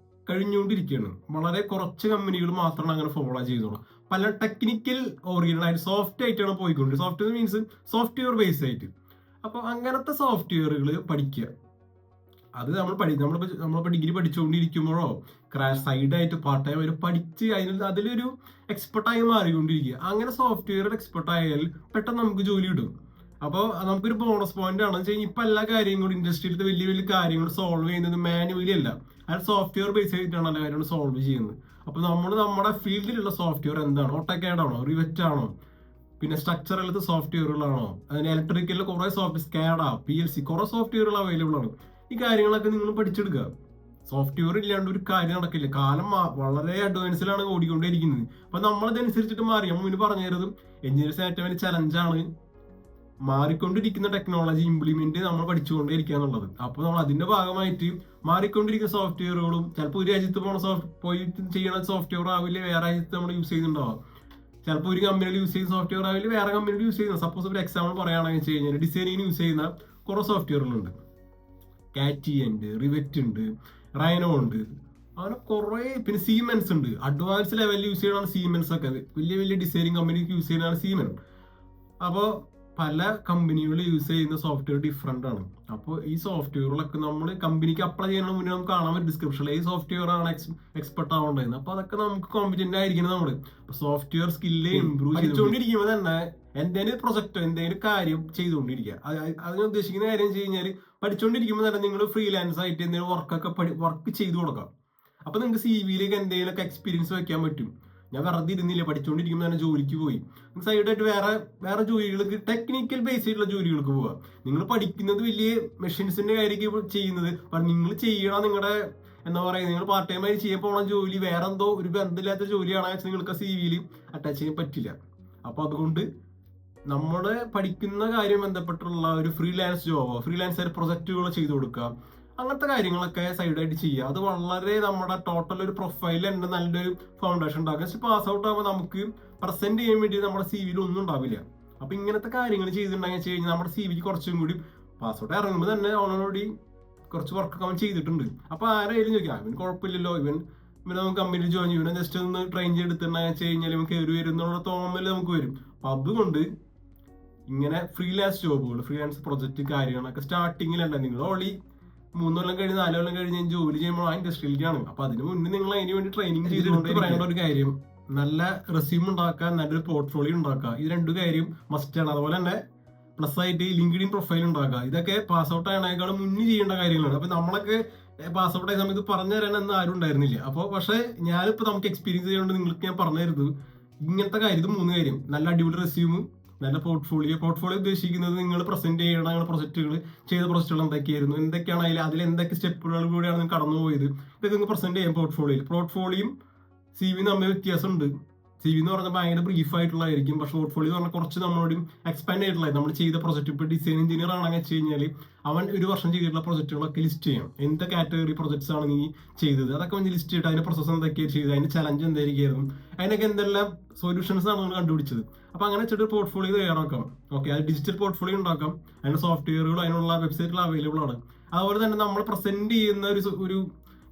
കഴിഞ്ഞുകൊണ്ടിരിക്കുകയാണ്. വളരെ കുറച്ച് കമ്പനികൾ മാത്രമാണ് അങ്ങനെ ഫോളോ ചെയ്തോളൂ. പല ടെക്നിക്കൽ ഓറിയന്റഡ് ആയിട്ട് സോഫ്റ്റ് ആയിട്ടാണ് പോയിക്കൊണ്ടിരിക്കുന്നത്. സോഫ്റ്റ്വെയർ മീൻസ് സോഫ്റ്റ്വെയർ ബേസ് ആയിട്ട്. അപ്പൊ അങ്ങനത്തെ സോഫ്റ്റ്വെയറുകൾ പഠിക്കുക. അത് നമ്മളിപ്പോ ഡിഗ്രി പഠിച്ചുകൊണ്ടിരിക്കുമ്പോഴോ സൈഡായിട്ട് പാർട്ട് ടൈം ആയിട്ട് പഠിച്ച് അതിലൊരു എക്സ്പെർട്ടായി മാറിക്കൊണ്ടിരിക്കുക. അങ്ങനെ സോഫ്റ്റ്വെയർ എക്സ്പെർട്ട് ആയാൽ പെട്ടെന്ന് നമുക്ക് ജോലി കിട്ടും. അപ്പോൾ നമുക്കൊരു ബോണസ് പോയിന്റ് ആണ് വെച്ച് കഴിഞ്ഞാൽ ഇപ്പൊ എല്ലാ കാര്യങ്ങളും ഇൻഡസ്ട്രിയിലത്തെ വലിയ വലിയ കാര്യങ്ങൾ സോൾവ് ചെയ്യുന്നത് മാനുവലി അല്ല, അത് സോഫ്റ്റ്വെയർ ബേസ് ചെയ്തിട്ടാണ് എല്ലാ കാര്യങ്ങളും സോൾവ് ചെയ്യുന്നത്. അപ്പൊ നമ്മൾ നമ്മുടെ ഫീൽഡിലുള്ള സോഫ്റ്റ്വെയർ എന്താണ്, ഓട്ടോകാഡ് ആണോ, റിവെറ്റ് ആണോ, പിന്നെ സ്ട്രക്ചറിലത്തെ സോഫ്റ്റ്വെയറുകളാണോ, അതിന് ഇലക്ട്രിക്കലിൽ കുറെ സ്കാഡ, PLC, കുറെ സോഫ്റ്റ്വെയറുകൾ അവൈലബിൾ ആണ്. ഈ കാര്യങ്ങളൊക്കെ നിങ്ങൾ പഠിച്ചെടുക്കുക. സോഫ്റ്റ്വെയർ ഇല്ലാണ്ട് ഒരു കാര്യം നടക്കില്ല. കാലം വളരെ അഡ്വാൻസിലാണ് ഓടിക്കൊണ്ടേയിരിക്കുന്നത്. അപ്പൊ നമ്മളതനുസരിച്ചിട്ട് മാറി. നമ്മൾ മുന്നേ പറഞ്ഞത് എഞ്ചിനീയേഴ്സ് ഏറ്റവും വലിയ ചലഞ്ചാണ് മാറിക്കൊണ്ടിരിക്കുന്ന ടെക്നോളജി ഇംപ്ലിമെന്റ് നമ്മൾ പഠിച്ചുകൊണ്ടേയിരിക്കുക എന്നുള്ളത്. അപ്പൊ നമ്മൾ അതിന്റെ ഭാഗമായിട്ട് മാറിക്കൊണ്ടിരിക്കുന്ന സോഫ്റ്റ്വെയറുകളും ചിലപ്പോൾ ഒരു രാജ്യത്ത് പോയി ചെയ്യുന്ന സോഫ്റ്റ്വെയർ ആവില്ല വേറെ രാജ്യത്ത് നമ്മൾ യൂസ് ചെയ്യുന്നുണ്ടാവാം. ചിലപ്പോൾ ഒരു കമ്പനിയിൽ യൂസ് ചെയ്യുന്ന സോഫ്റ്റ്വെയർ ആവില്ല വേറെ കമ്പനിയിൽ യൂസ് ചെയ്യുന്ന. സപ്പോസ് ഒരു എക്സാമ്പിൾ പറയുകയാണെന്ന് വെച്ച് കഴിഞ്ഞാൽ ഡിസൈനിങ്ങിന് യൂസ് ചെയ്യുന്ന കുറെ സോഫ്റ്റ്വെയറുകളുണ്ട്. കാറ്റി ഉണ്ട്, റിവെറ്റ് ഉണ്ട്, റൈനോ ഉണ്ട്, അങ്ങനെ കുറെ. പിന്നെ സീമെൻസ് ഉണ്ട്, അഡ്വാൻസ് ലെവലിൽ യൂസ് ചെയ്യണതാണ് സീമെൻസ് ഒക്കെ. വലിയ വലിയ ഡിസൈനിങ് കമ്പനിക്ക് യൂസ് ചെയ്യുന്നതാണ് സീമെൻ. അപ്പോൾ പല കമ്പനികൾ യൂസ് ചെയ്യുന്ന സോഫ്റ്റ്വെയർ ഡിഫറെന്റ് ആണ്. അപ്പോൾ ഈ സോഫ്റ്റ്വെയറുകളൊക്കെ നമ്മൾ കമ്പനിക്ക് അപ്ലൈ ചെയ്യുന്നതിന് മുന്നേ നമുക്ക് കാണാൻ പറ്റും ഡിസ്ക്രിപ്ഷനിൽ ഈ സോഫ്റ്റ്വെയർ ആണ് എക്സ്പെർട്ട് ആവേണ്ടത്. അപ്പൊ അതൊക്കെ നമുക്ക് കോമ്പറ്റന്റ് ആയിരിക്കണം. നമ്മൾ സോഫ്റ്റ്വെയർ സ്കില്ല് ഇംപ്രൂവ് ചെയ്തുകൊണ്ടിരിക്കുമ്പോൾ തന്നെ എന്തെങ്കിലും പ്രൊജക്റ്റോ എന്തെങ്കിലും കാര്യം ചെയ്തുകൊണ്ടിരിക്കുക. അതിന് ഉദ്ദേശിക്കുന്ന കാര്യം വെച്ച് കഴിഞ്ഞാൽ പഠിച്ചുകൊണ്ടിരിക്കുമ്പോൾ തന്നെ നിങ്ങൾ ഫ്രീലാൻസ് ആയിട്ട് എന്തെങ്കിലും വർക്ക് ചെയ്തു കൊടുക്കാം. അപ്പൊ നിങ്ങൾക്ക് CV-യിലേക്ക് എന്തെങ്കിലുമൊക്കെ എക്സ്പീരിയൻസ് വെക്കാൻ പറ്റും. ഞാൻ വെറുതെ ഇരുന്നില്ല, പഠിച്ചുകൊണ്ടിരിക്കുമ്പോൾ തന്നെ ജോലിക്ക് പോയി. സൈഡായിട്ട് വേറെ ജോലികൾക്ക് ടെക്നിക്കൽ ബേസ് ആയിട്ടുള്ള ജോലികൾക്ക് പോവാ. നിങ്ങൾ പഠിക്കുന്നത് വലിയ മെഷീൻസിന്റെ കാര്യമൊക്കെ ചെയ്യുന്നത്, നിങ്ങൾ ചെയ്യണം നിങ്ങളുടെ എന്താ പറയുക, നിങ്ങൾ പാർട്ട് ടൈം ആയി ചെയ്യാൻ പോകണ ജോലി വേറെ എന്തോ ഒരു ബന്ധമില്ലാത്ത ജോലിയാണെന്ന് വെച്ചാൽ നിങ്ങൾക്ക് CV-യിൽ അറ്റാച്ച് ചെയ്യാൻ പറ്റില്ല. അപ്പൊ അതുകൊണ്ട് നമ്മുടെ പഠിക്കുന്ന കാര്യം ബന്ധപ്പെട്ടുള്ള ഒരു ഫ്രീലാൻസ് ജോബോ ഫ്രീലാൻസ് പ്രൊജക്റ്റുകളോ ചെയ്തു കൊടുക്കുക, അങ്ങനത്തെ കാര്യങ്ങളൊക്കെ സൈഡായിട്ട് ചെയ്യുക. അത് വളരെ നമ്മുടെ ടോട്ടൽ ഒരു പ്രൊഫൈൽ തന്നെ നല്ലൊരു ഫൗണ്ടേഷൻ ഉണ്ടാക്കുക. പക്ഷെ പാസ് ഔട്ട് ആകുമ്പോൾ നമുക്ക് പ്രസന്റ് ചെയ്യാൻ വേണ്ടി നമ്മുടെ CV-യിൽ ഒന്നും ഉണ്ടാവില്ല. അപ്പൊ ഇങ്ങനത്തെ കാര്യങ്ങൾ ചെയ്തിട്ടുണ്ടെങ്കിൽ വെച്ച് കഴിഞ്ഞാൽ നമ്മുടെ CV-ക്ക് കുറച്ചും കൂടി പാസ് ഔട്ട് ഇറങ്ങുമ്പോൾ തന്നെ ഓൾറെഡി കുറച്ച് വർക്കൊക്കെ അവൻ ചെയ്തിട്ടുണ്ട്. അപ്പൊ ആരായാലും ചോദിക്കാം ഇവൻ കുഴപ്പമില്ലല്ലോ, ഇവനെ നമുക്ക് കമ്പനിയിൽ ജോയിൻ ചെയ്യും, ഇവനെ ജസ്റ്റ് ഒന്ന് ട്രെയിൻ ചെയ്തെടുത്തിട്ടുണ്ടെന്ന് വെച്ച് കഴിഞ്ഞാൽ ഇവൻ കയറി വരും എന്നുള്ള തോന്നല് നമുക്ക് വരും. അപ്പൊ അതുകൊണ്ട് ഇങ്ങനെ ഫ്രീലാൻസ് ജോബുകൾ, ഫ്രീലാൻസ് പ്രൊജക്ട് കാര്യങ്ങളൊക്കെ സ്റ്റാർട്ടിങ്ങിലല്ല, നിങ്ങൾ ഓൺലി 3 കൊല്ലം കഴിഞ്ഞ് 4 കൊല്ലം കഴിഞ്ഞ് ജോലി ചെയ്യുമ്പോൾ ആ ഇൻഡസ്ട്രിയിലേക്കാണ്. അപ്പൊ അതിന് മുന്നേ നിങ്ങൾ അതിന് വേണ്ടി ട്രെയിനിങ് ചെയ്തുകൊണ്ട് പറയേണ്ട ഒരു കാര്യം, നല്ല റെസ്യൂം ഉണ്ടാക്കുക, നല്ലൊരു പോർട്ട്ഫോളിയോ ഉണ്ടാക്കുക. ഇത് 2 കാര്യം മസ്റ്റ് ആണ്. അതുപോലെ തന്നെ പ്ലസ് ആയിട്ട് ലിങ്ക്ഡിൻ പ്രൊഫൈൽ ഉണ്ടാക്കുക. ഇതൊക്കെ പാസ് ഔട്ട് ആയതിനേക്കാളും മുന്നേ ചെയ്യേണ്ട കാര്യങ്ങളാണ്. അപ്പൊ നമ്മളൊക്കെ പാസ് ഔട്ട് ആയ സമയത്ത് പറഞ്ഞു തരാനൊന്നും ആരും ഉണ്ടായിരുന്നില്ല. അപ്പോൾ പക്ഷേ ഞാനിപ്പോൾ നമുക്ക് എക്സ്പീരിയൻസ് ചെയ്യുന്നത് നിങ്ങൾക്ക് ഞാൻ പറഞ്ഞു തരുന്നത് ഇങ്ങനത്തെ കാര്യം, ഇത് 3 കാര്യം: നല്ല അടിപൊളി റെസ്യൂം, നല്ല പോർട്ട്ഫോളിയോ ഉദ്ദേശിക്കുന്നത് നിങ്ങൾ പ്രസന്റ് ചെയ്യണം നിങ്ങളുടെ പ്രൊജക്റ്റുകൾ, ചെയ്ത പ്രൊജക്റ്റുകൾ എന്തൊക്കെയാണ് അതിൽ എന്തൊക്കെ സ്റ്റെപ്പുകൾ കൂടിയാണ് നിങ്ങൾ കടന്നുപോയത്, ഇതൊക്കെ നിങ്ങൾക്ക് പ്രസന്റ് ചെയ്യാം പോർട്ട്ഫോളിയോയും CV തമ്മിൽ വ്യത്യാസമുണ്ട്. CV എന്ന് പറഞ്ഞാൽ ഭയങ്കര ബ്രീഫ് ആയിട്ടുള്ളതായിരിക്കും. പക്ഷെ പോർട്ട്ഫോളിയോ എന്ന് പറഞ്ഞാൽ കുറച്ച് നമ്മളോടും എക്സ്പാൻഡ് ആയിട്ടുള്ള നമ്മൾ ചെയ്ത പ്രൊജക്ട്. ഇപ്പോൾ ഡിസൈൻ എഞ്ചിനീയർ ആണെന്ന് വെച്ച് കഴിഞ്ഞാൽ അവൻ ഒരു വർഷം ചെയ്തിട്ടുള്ള പ്രൊജക്റ്റുകളൊക്കെ ലിസ്റ്റ് ചെയ്യണം. എന്ത് കാറ്റഗറി പ്രൊജക്ട്സ് ആണ് നീ ചെയ്തത്, അതൊക്കെ ഒന്ന് ലിസ്റ്റ് ചെയ്തിട്ട് അതിന്റെ പ്രോസസ് എന്തൊക്കെയാണ് ചെയ്തത്, അതിന്റെ ചലഞ്ച് എന്തായിരിക്കും, അതിനൊക്കെ എന്തെല്ലാം സൊല്യൂഷൻസ് ആണ് നമ്മൾ കണ്ടുപിടിച്ചത്. അപ്പൊ അങ്ങനെ വെച്ചിട്ട് പോർട്ട്ഫോളിയോ തയ്യാറാക്കാം. ഓക്കെ, അത് ഡിജിറ്റൽ പോർട്ട്ഫോളിയോ ഉണ്ടാക്കാം. അതിന്റെ സോഫ്റ്റ്വെയറുകൾ അതിനുള്ള വെബ്സൈറ്റുകൾ അവൈലബിൾ ആണ്. അതുപോലെ തന്നെ നമ്മൾ പ്രസന്റ് ചെയ്യുന്ന ഒരു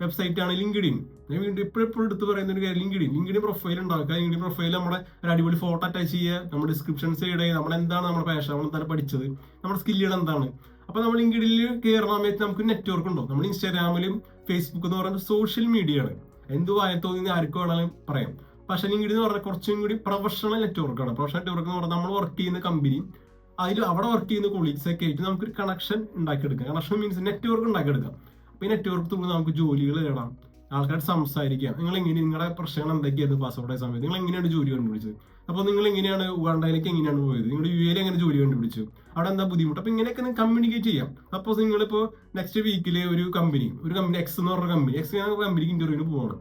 വെബ്സൈറ്റ് ആണ് ലിങ്ക്ഡിൻ. ഞാൻ വീണ്ടും ഇപ്പോഴും എടുത്ത് പറയുന്ന ഒരു കാര്യം, ലിങ്ക്ഡിൻ പ്രൊഫൈൽ ഉണ്ടാക്കുക. ലിങ്ക്ഡിൻ പ്രൊഫൈൽ നമ്മുടെ ഒരു അടിപൊളി ഫോട്ടോ അറ്റാച്ച് ചെയ്യുക, നമ്മുടെ ഡിസ്ക്രിപ്ഷൻസ് ഇടുക, നമ്മൾ എന്താണ് നമ്മുടെ പാഷൻ, നമ്മൾ എന്താണ് പഠിച്ചത്, നമ്മുടെ സ്കില്ലുകൾ എന്താണ്. അപ്പൊ നമ്മൾ ലിങ്ക്ഡിനിൽ കയറുന്ന സമയത്ത് നമുക്ക് നെറ്റ്വർക്ക് ഉണ്ടോ. നമ്മൾ ഇൻസ്റ്റാഗ്രാമിലും ഫേസ്ബുക്ക് എന്ന് പറയുന്നത് സോഷ്യൽ മീഡിയ ആണ്, എന്ത് വായ തോന്നി ആർക്കും വേണമെങ്കിലും പറയാം. പക്ഷെ ലിങ്ക്ഡിൻ എന്ന് പറഞ്ഞാൽ കുറച്ചും കൂടി പ്രൊഫഷണൽ നെറ്റ്വർക്കാണ്. പ്രൊഫഷണൽ നെറ്റ്വർക്ക് എന്ന് പറഞ്ഞാൽ നമ്മൾ വർക്ക് ചെയ്യുന്ന കമ്പനി, അവിടെ വർക്ക് ചെയ്യുന്ന കൊളീഗ്സ് ഒക്കെ ആയിട്ട് നമുക്കൊരു കണക്ഷൻ ഉണ്ടാക്കിയെടുക്കാം. കണക്ഷൻ മീൻസ് നെറ്റ്വർക്ക് ഉണ്ടാക്കിയെടുക്കാം. അപ്പൊ ഈ നെറ്റ്വർക്ക് ത്രൂ നമുക്ക് ജോലികൾ നേടാം, ആൾക്കാരോട് സംസാരിക്കാം. നിങ്ങളുടെ പ്രശ്നങ്ങൾ എന്തൊക്കെയായിരുന്നു പാസ്പോർട്ട് ആയ സമയത്ത്, നിങ്ങൾ എങ്ങനെയാണ് ജോലി കണ്ടുപിടിച്ചത്, അപ്പോൾ നിങ്ങൾ എങ്ങനെയാണ് ഉഗാണ്ടയിലേക്ക് എങ്ങനെയാണ് പോയത്, നിങ്ങൾ UAE എങ്ങനെ ജോലി കണ്ടുപിടിച്ചു, അവിടെ എന്താ ബുദ്ധിമുട്ട്. അപ്പൊ ഇങ്ങനെയൊക്കെ നിങ്ങൾക്ക് കമ്മ്യൂണിക്കേറ്റ് ചെയ്യാം. സപ്പോസ് നിങ്ങളിപ്പോൾ നെക്സ്റ്റ് വീക്കിൽ ഒരു കമ്പനി എക്സ് എന്ന് പറഞ്ഞ കമ്പനിക്ക് ഇന്റർവ്യൂവിന് പോവാണ്.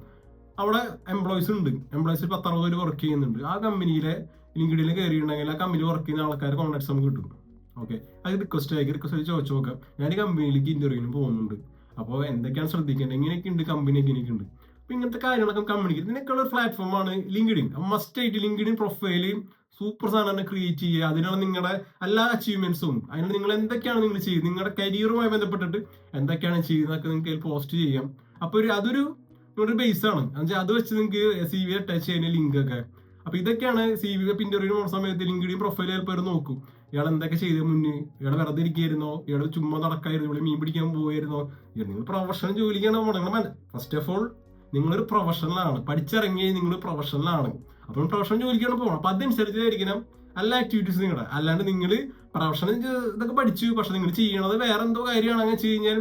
അവിടെ എംപ്ലോയീസ് ഉണ്ട്, എംപ്ലോയീസ് 10-60 പേര് വർക്ക് ചെയ്യുന്നുണ്ട്. ആ കമ്പനിയിലെ ലിങ്ക്ഡിനിൽ കയറിയിട്ടുണ്ടെങ്കിൽ ആ കമ്പനി വർക്ക് ചെയ്യുന്ന ആൾക്കാരെ കോൺടാക്ട്സ് നമുക്ക് കിട്ടും. ഓക്കെ, അത് റിക്വസ്റ്റ് ചോദിച്ചു നോക്കാം, ഞാൻ ഈ കമ്പനിയിലേക്ക് ഇന്റർവ്യൂവിന് പോകുന്നുണ്ട്, അപ്പോൾ എന്തൊക്കെയാണ് ശ്രദ്ധിക്കേണ്ടത്, എങ്ങനെയൊക്കെയുണ്ട് കമ്പനി, എങ്ങനെയൊക്കെയുണ്ട്. അപ്പൊ ഇങ്ങനത്തെ കാര്യങ്ങളൊക്കെ കമ്മ്യൂണിക്കേറ്റ് ഇതിനൊക്കെയുള്ള ഒരു പ്ലാറ്റ്ഫോമാണ് ലിങ്ക്ഡിൻ. മസ്റ്റ് ആയിട്ട് ലിങ്ക്ഡിൻ പ്രൊഫൈല് സൂപ്പർ സാധനം ക്രിയേറ്റ് ചെയ്യുക. അതിനാണ് നിങ്ങളുടെ എല്ലാ അച്ചീവ്മെന്റ്സും, അതിനാണ് നിങ്ങൾ എന്തൊക്കെയാണ് നിങ്ങൾ ചെയ്യുന്നത്, നിങ്ങളുടെ കരിയറുമായി ബന്ധപ്പെട്ടിട്ട് എന്തൊക്കെയാണ് ചെയ്യുന്നതൊക്കെ നിങ്ങൾക്ക് പോസ്റ്റ് ചെയ്യാം. അപ്പൊ അതൊരു നിങ്ങളുടെ ബേസ് ആണ്. അത് വെച്ച് നിങ്ങൾക്ക് CV അറ്റാച്ച് ചെയ്യുന്ന ലിങ്ക് ഒക്കെ. അപ്പൊ ഇതൊക്കെയാണ് CV ഇന്റർവ്യൂ പോകുന്ന സമയത്ത് ലിങ്ക്ഡിൻ പ്രൊഫൈൽ ചിലപ്പോൾ നോക്കും. ഇയാൾ എന്തൊക്കെ ചെയ്ത മുന്നേ, ഇയാൾ വെറുതെ ഇരിക്കായിരുന്നോ, ഇയാൾ ചുമ്മാ നടക്കായിരുന്നു, ഇവിടെ മീൻ പിടിക്കാൻ പോയായിരുന്നോ. നിങ്ങൾ പ്രൊഫഷണൽ ജോലിക്കാണ് പോകണം. ഫസ്റ്റ് ഓഫ് ഓൾ നിങ്ങളൊരു പ്രൊഫഷണലാണ്, പഠിച്ചിറങ്ങി നിങ്ങൾ പ്രൊഫഷണലാണ്. അപ്പം പ്രൊഫഷണൽ ജോലിക്കാണ് പോകണം. അപ്പൊ അതനുസരിച്ചായിരിക്കണം എല്ലാ ആക്ടിവിറ്റീസും നിങ്ങളുടെ. അല്ലാണ്ട് നിങ്ങൾ പ്രൊഫഷണൽ ഇതൊക്കെ പഠിച്ചു, പക്ഷെ നിങ്ങൾ ചെയ്യണത് വേറെ എന്തോ കാര്യമാണ് അങ്ങനെ വെച്ച് കഴിഞ്ഞാൽ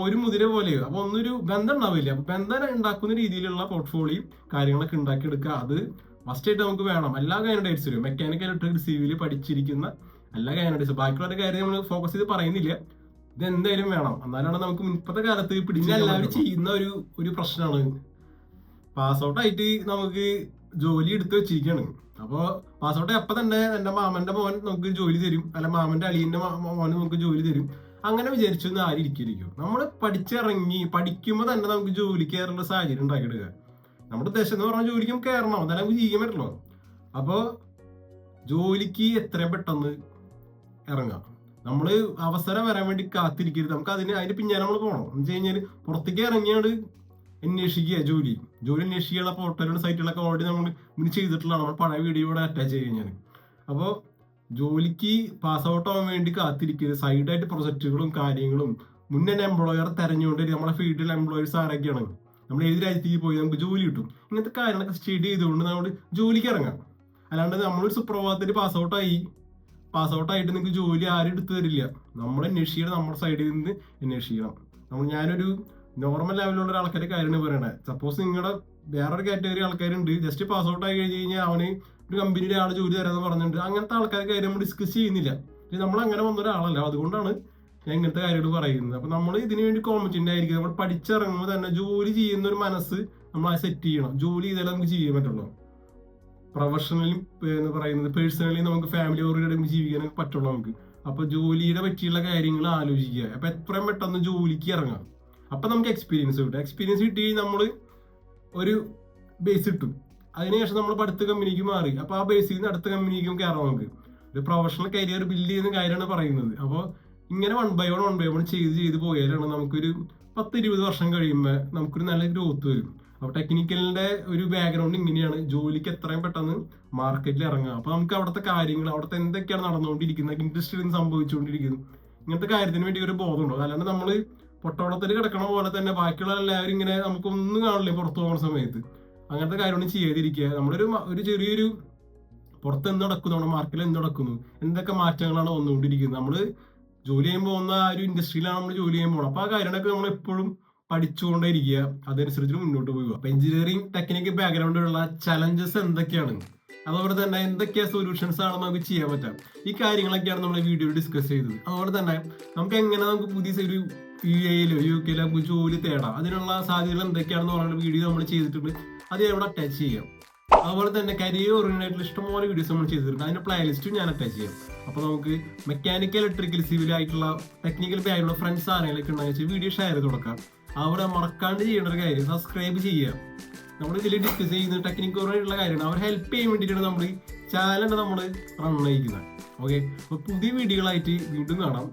ഒരു മുതിര പോലെയോ. അപ്പൊ ഒന്നൊരു ബന്ധം ഉണ്ടാവില്ല. അപ്പൊ ബന്ധം ഉണ്ടാക്കുന്ന രീതിയിലുള്ള പോർട്ട്ഫോളിയോ കാര്യങ്ങളൊക്കെ ഉണ്ടാക്കിയെടുക്കുക. അത് മസ്റ്റ് ആയിട്ട് നമുക്ക് വേണം. എല്ലാ കാൻഡിഡേറ്റ്സിലും മെക്കാനിക്കൽ ഇലക്ട്രിക്കൽ സിവില് പഠിച്ചിരിക്കുന്ന എല്ലാ കാൻഡിഡേറ്റ്സും, ബാക്കിയുള്ള കാര്യം നമ്മൾ ഫോക്കസ് ചെയ്ത് പറയുന്നില്ല, ഇത് എന്തായാലും വേണം. എന്നാലാണ് നമുക്ക് ഇപ്പോഴത്തെ കാലത്ത് പിടിച്ച് എല്ലാവരും ചെയ്യുന്ന ഒരു പ്രശ്നമാണ്. പാസ് ഔട്ട് ആയിട്ട് നമുക്ക് ജോലി എടുത്ത് വെച്ചിരിക്കുകയാണ്. അപ്പോൾ പാസ് ഔട്ട് അപ്പൊ തന്നെ എന്റെ മാമന്റെ മോൻ നമുക്ക് ജോലി തരും, അല്ല മാമന്റെ അളിയന്റെ മോൻ നമുക്ക് ജോലി തരും, അങ്ങനെ വിചാരിച്ചൊന്നും ആരും ഇരിക്കും. നമ്മൾ പഠിച്ചിറങ്ങി പഠിക്കുമ്പോൾ തന്നെ നമുക്ക് ജോലി കയറേണ്ട സാഹചര്യം ഉണ്ടാക്കിയെടുക്കുക. നമ്മുടെ ഉദ്ദേശം എന്ന് പറഞ്ഞാൽ ജോലിക്കും കയറണം, എന്നാലും നമുക്ക് ചെയ്യാൻ പറ്റുള്ളൂ. അപ്പോൾ ജോലിക്ക് എത്രയും പെട്ടെന്ന് ഇറങ്ങാം. നമ്മൾ അവസരം വരാൻ വേണ്ടി കാത്തിരിക്കരുത്. നമുക്ക് അതിന്റെ പിന്നാലെ നമ്മൾ പോകണം. എന്ന് വെച്ച് കഴിഞ്ഞാൽ പുറത്തേക്ക് ഇറങ്ങിയാണ് അന്വേഷിക്കുക. ജോലി അന്വേഷിക്കാനുള്ള പോർട്ടലുകളും സൈറ്റുകളൊക്കെ ഓൾറെഡി നമ്മൾ മുന്നേ ചെയ്തിട്ടുള്ളതാണ്. നമ്മൾ പഴയ വീഡിയോ ഇവിടെ അറ്റാച്ച് ചെയ്ത് കഴിഞ്ഞാൽ. അപ്പോൾ ജോലിക്ക് പാസ് ഔട്ട് ആവാൻ വേണ്ടി കാത്തിരിക്കരുത്. സൈഡായിട്ട് പ്രൊജക്റ്റുകളും കാര്യങ്ങളും മുന്നേ എംപ്ലോയർ തെരഞ്ഞുകൊണ്ടിരിക്കും. നമ്മുടെ ഫീൽഡിൽ എംപ്ലോയേഴ്സ് ആരൊക്കെയാണ്, നമ്മൾ ഏത് രാജ്യത്തേക്ക് പോയി നമുക്ക് ജോലി കിട്ടും, ഇങ്ങനത്തെ കാര്യങ്ങളൊക്കെ സ്റ്റഡി ചെയ്തുകൊണ്ട് നമ്മൾ ജോലിക്ക് ഇറങ്ങാം. അല്ലാണ്ട് നമ്മളൊരു സുപ്രഭാതത്തിൽ പാസ് ഔട്ടായിട്ട് നിങ്ങൾക്ക് ജോലി ആരും എടുത്തു തരില്ല. നമ്മൾ അന്വേഷിക്കണം, നമ്മുടെ സൈഡിൽ നിന്ന് അന്വേഷിക്കണം. ഞാനൊരു നോർമൽ ലെവലിലുള്ള ഒരാൾക്കാരുടെ കാര്യമാണ് പറയണത്. സപ്പോസ് നിങ്ങളുടെ വേറൊരു കാറ്റഗറി ആൾക്കാരുണ്ട്, ജസ്റ്റ് പാസ് ഔട്ട് ആയി കഴിഞ്ഞ് കഴിഞ്ഞാൽ അവന് ഒരു കമ്പനിയുടെ ആൾ ജോലി തരാമെന്ന് പറഞ്ഞിട്ടുണ്ട്. അങ്ങനത്തെ ആൾക്കാരുടെ കാര്യം നമ്മൾ ഡിസ്കസ് ചെയ്യുന്നില്ല. നമ്മൾ അങ്ങനെ വന്ന ഒരാളല്ല, അതുകൊണ്ടാണ് ഞാൻ ഇങ്ങനത്തെ കാര്യങ്ങൾ പറയുന്നത്. അപ്പൊ നമ്മൾ ഇതിനു വേണ്ടി കോമ്പറ്റന്റ് ആയിരിക്കും. നമ്മൾ പഠിച്ചിറങ്ങുമ്പോൾ തന്നെ ജോലി ചെയ്യുന്ന ഒരു മനസ്സ് നമ്മൾ സെറ്റ് ചെയ്യണം. ജോലി ചെയ്താലേ നമുക്ക് ചെയ്യാൻ പറ്റുള്ളൂ. പ്രൊഫഷണലി എന്ന് പറയുന്നത് പേഴ്സണലി നമുക്ക് ഫാമിലി ഓറിയന്റഡ് ജീവിക്കാൻ പറ്റുള്ളൂ നമുക്ക്. അപ്പൊ ജോലിയുടെ പറ്റിയുള്ള കാര്യങ്ങൾ ആലോചിക്കുക. അപ്പൊ എത്രയും പെട്ടെന്ന് ജോലിക്ക് ഇറങ്ങാം. അപ്പൊ നമുക്ക് എക്സ്പീരിയൻസ് കിട്ടും. എക്സ്പീരിയൻസ് കിട്ടി നമ്മൾ ഒരു ബേസ് കിട്ടും. അതിനുശേഷം നമ്മൾ അടുത്ത കമ്പനിക്ക് മാറി. അപ്പൊ ആ ബേസിൽ നിന്ന് അടുത്ത കമ്പനിക്കും കയറാം. നമുക്ക് ഒരു പ്രൊഫഷണൽ കരിയർ ബിൽഡ് ചെയ്യുന്ന കാര്യമാണ് പറയുന്നത്. അപ്പോൾ ഇങ്ങനെ വൺ ബൈ വൺ ചെയ്ത് പോയാലാണ് നമുക്കൊരു 10-20 വർഷം കഴിയുമ്പോൾ നമുക്കൊരു നല്ല ഗ്രോത്ത് വരും. അപ്പൊ ടെക്നിക്കലിന്റെ ഒരു ബാക്ക്ഗ്രൗണ്ട് ഇങ്ങനെയാണ്. ജോലിക്ക് എത്രയും പെട്ടെന്ന് മാർക്കറ്റിൽ ഇറങ്ങുക. അപ്പൊ നമുക്ക് അവിടുത്തെ കാര്യങ്ങൾ, അവിടുത്തെ എന്തൊക്കെയാണ് നടന്നുകൊണ്ടിരിക്കുന്നത്, ഇൻഡസ്ട്രിയിൽ സംഭവിച്ചുകൊണ്ടിരിക്കുന്നത്, ഇങ്ങനത്തെ കാര്യത്തിന് വേണ്ടി ഒരു ബോധമുണ്ടോ. അല്ലാണ്ട് നമ്മൾ പൊട്ടവളത്തിൽ കിടക്കണ പോലെ തന്നെ ബാക്കിയുള്ള എല്ലാവരും ഇങ്ങനെ നമുക്കൊന്നും കാണില്ലേ പുറത്തു പോകുന്ന സമയത്ത്. അങ്ങനത്തെ കാര്യമൊന്നും ചെയ്യാതിരിക്കുക. ഒരു ചെറിയൊരു പുറത്ത് എന്ത് നടക്കുന്നു, നമ്മുടെ മാർക്കറ്റിൽ എന്ത് നടക്കുന്നു, എന്തൊക്കെ മാറ്റങ്ങളാണ് വന്നുകൊണ്ടിരിക്കുന്നത്. നമ്മൾ ജോലി ചെയ്യാൻ പോകുന്ന ആ ഒരു ഇൻഡസ്ട്രിയിലാണ് നമ്മൾ ജോലി ചെയ്യാൻ പോകുന്നത്. അപ്പൊ ആ കാര്യങ്ങളൊക്കെ നമ്മൾ എപ്പോഴും പഠിച്ചുകൊണ്ടേ ഇരിക്കുക, അതനുസരിച്ച് മുന്നോട്ട് പോവുക. അപ്പൊ എഞ്ചിനീയറിംഗ് ടെക്നിക്കൽ ബാക്ക്ഗ്രൗണ്ടിലുള്ള ചലഞ്ചസ് എന്തൊക്കെയാണ്, അതുപോലെ തന്നെ എന്തൊക്കെയാ സൊല്യൂഷൻസ് ആണ് നമുക്ക് ചെയ്യാൻ പറ്റാം, ഈ കാര്യങ്ങളൊക്കെയാണ് നമ്മൾ വീഡിയോയിൽ ഡിസ്കസ് ചെയ്തത്. അതുപോലെ തന്നെ നമുക്ക് എങ്ങനെ നമുക്ക് പുതിയ ഒരു UAE-ലോ UK-ലോ നമുക്ക് ജോലി തേടാം, അതിനുള്ള സാധ്യതകൾ എന്തൊക്കെയാണെന്ന് പറയുന്ന വീഡിയോ നമ്മൾ ചെയ്തിട്ടുണ്ട്. അത് ഇവിടെ അറ്റാച്ച് ചെയ്യാം. അതുപോലെ തന്നെ കരിയർ ഓറിയന്റഡ് ഇഷ്ടംപോലെ വീഡിയോസ് നമ്മൾ ചെയ്തിട്ടുണ്ട്. അതിന്റെ പ്ലേലിസ്റ്റും ഞാൻ അറ്റാച്ച് ചെയ്യാം. അപ്പൊ നമുക്ക് മെക്കാനിക്കൽ ഇലക്ട്രിക്കൽ സിവിൽ ആയിട്ടുള്ള ടെക്നിക്കൽ ബാക്ക്ഗ്രൗണ്ട് ഫ്രണ്ട്സ് ആരെങ്കിലൊക്കെ ഉണ്ടെങ്കിൽ വീഡിയോ ഷെയർ ചെയ്ത് കൊടുക്കാം. അവിടെ മറക്കാണ്ട് ചെയ്യേണ്ട ഒരു കാര്യം സബ്സ്ക്രൈബ് ചെയ്യുക. നമ്മൾ ഇതിൽ ഡിസ്കസ് ചെയ്യുന്ന ടെക്നിക്കൽ ഓറിയന്റഡുള്ള കാര്യമാണ്. അവർ ഹെൽപ്പ് ചെയ്യാൻ വേണ്ടിയിട്ടാണ് നമ്മൾ ചാനൽ നമ്മൾ റൺ ചെയ്യിക്കുന്നത്. ഓക്കെ, അപ്പൊ പുതിയ വീഡിയോകളായിട്ട് വീണ്ടും കാണാം.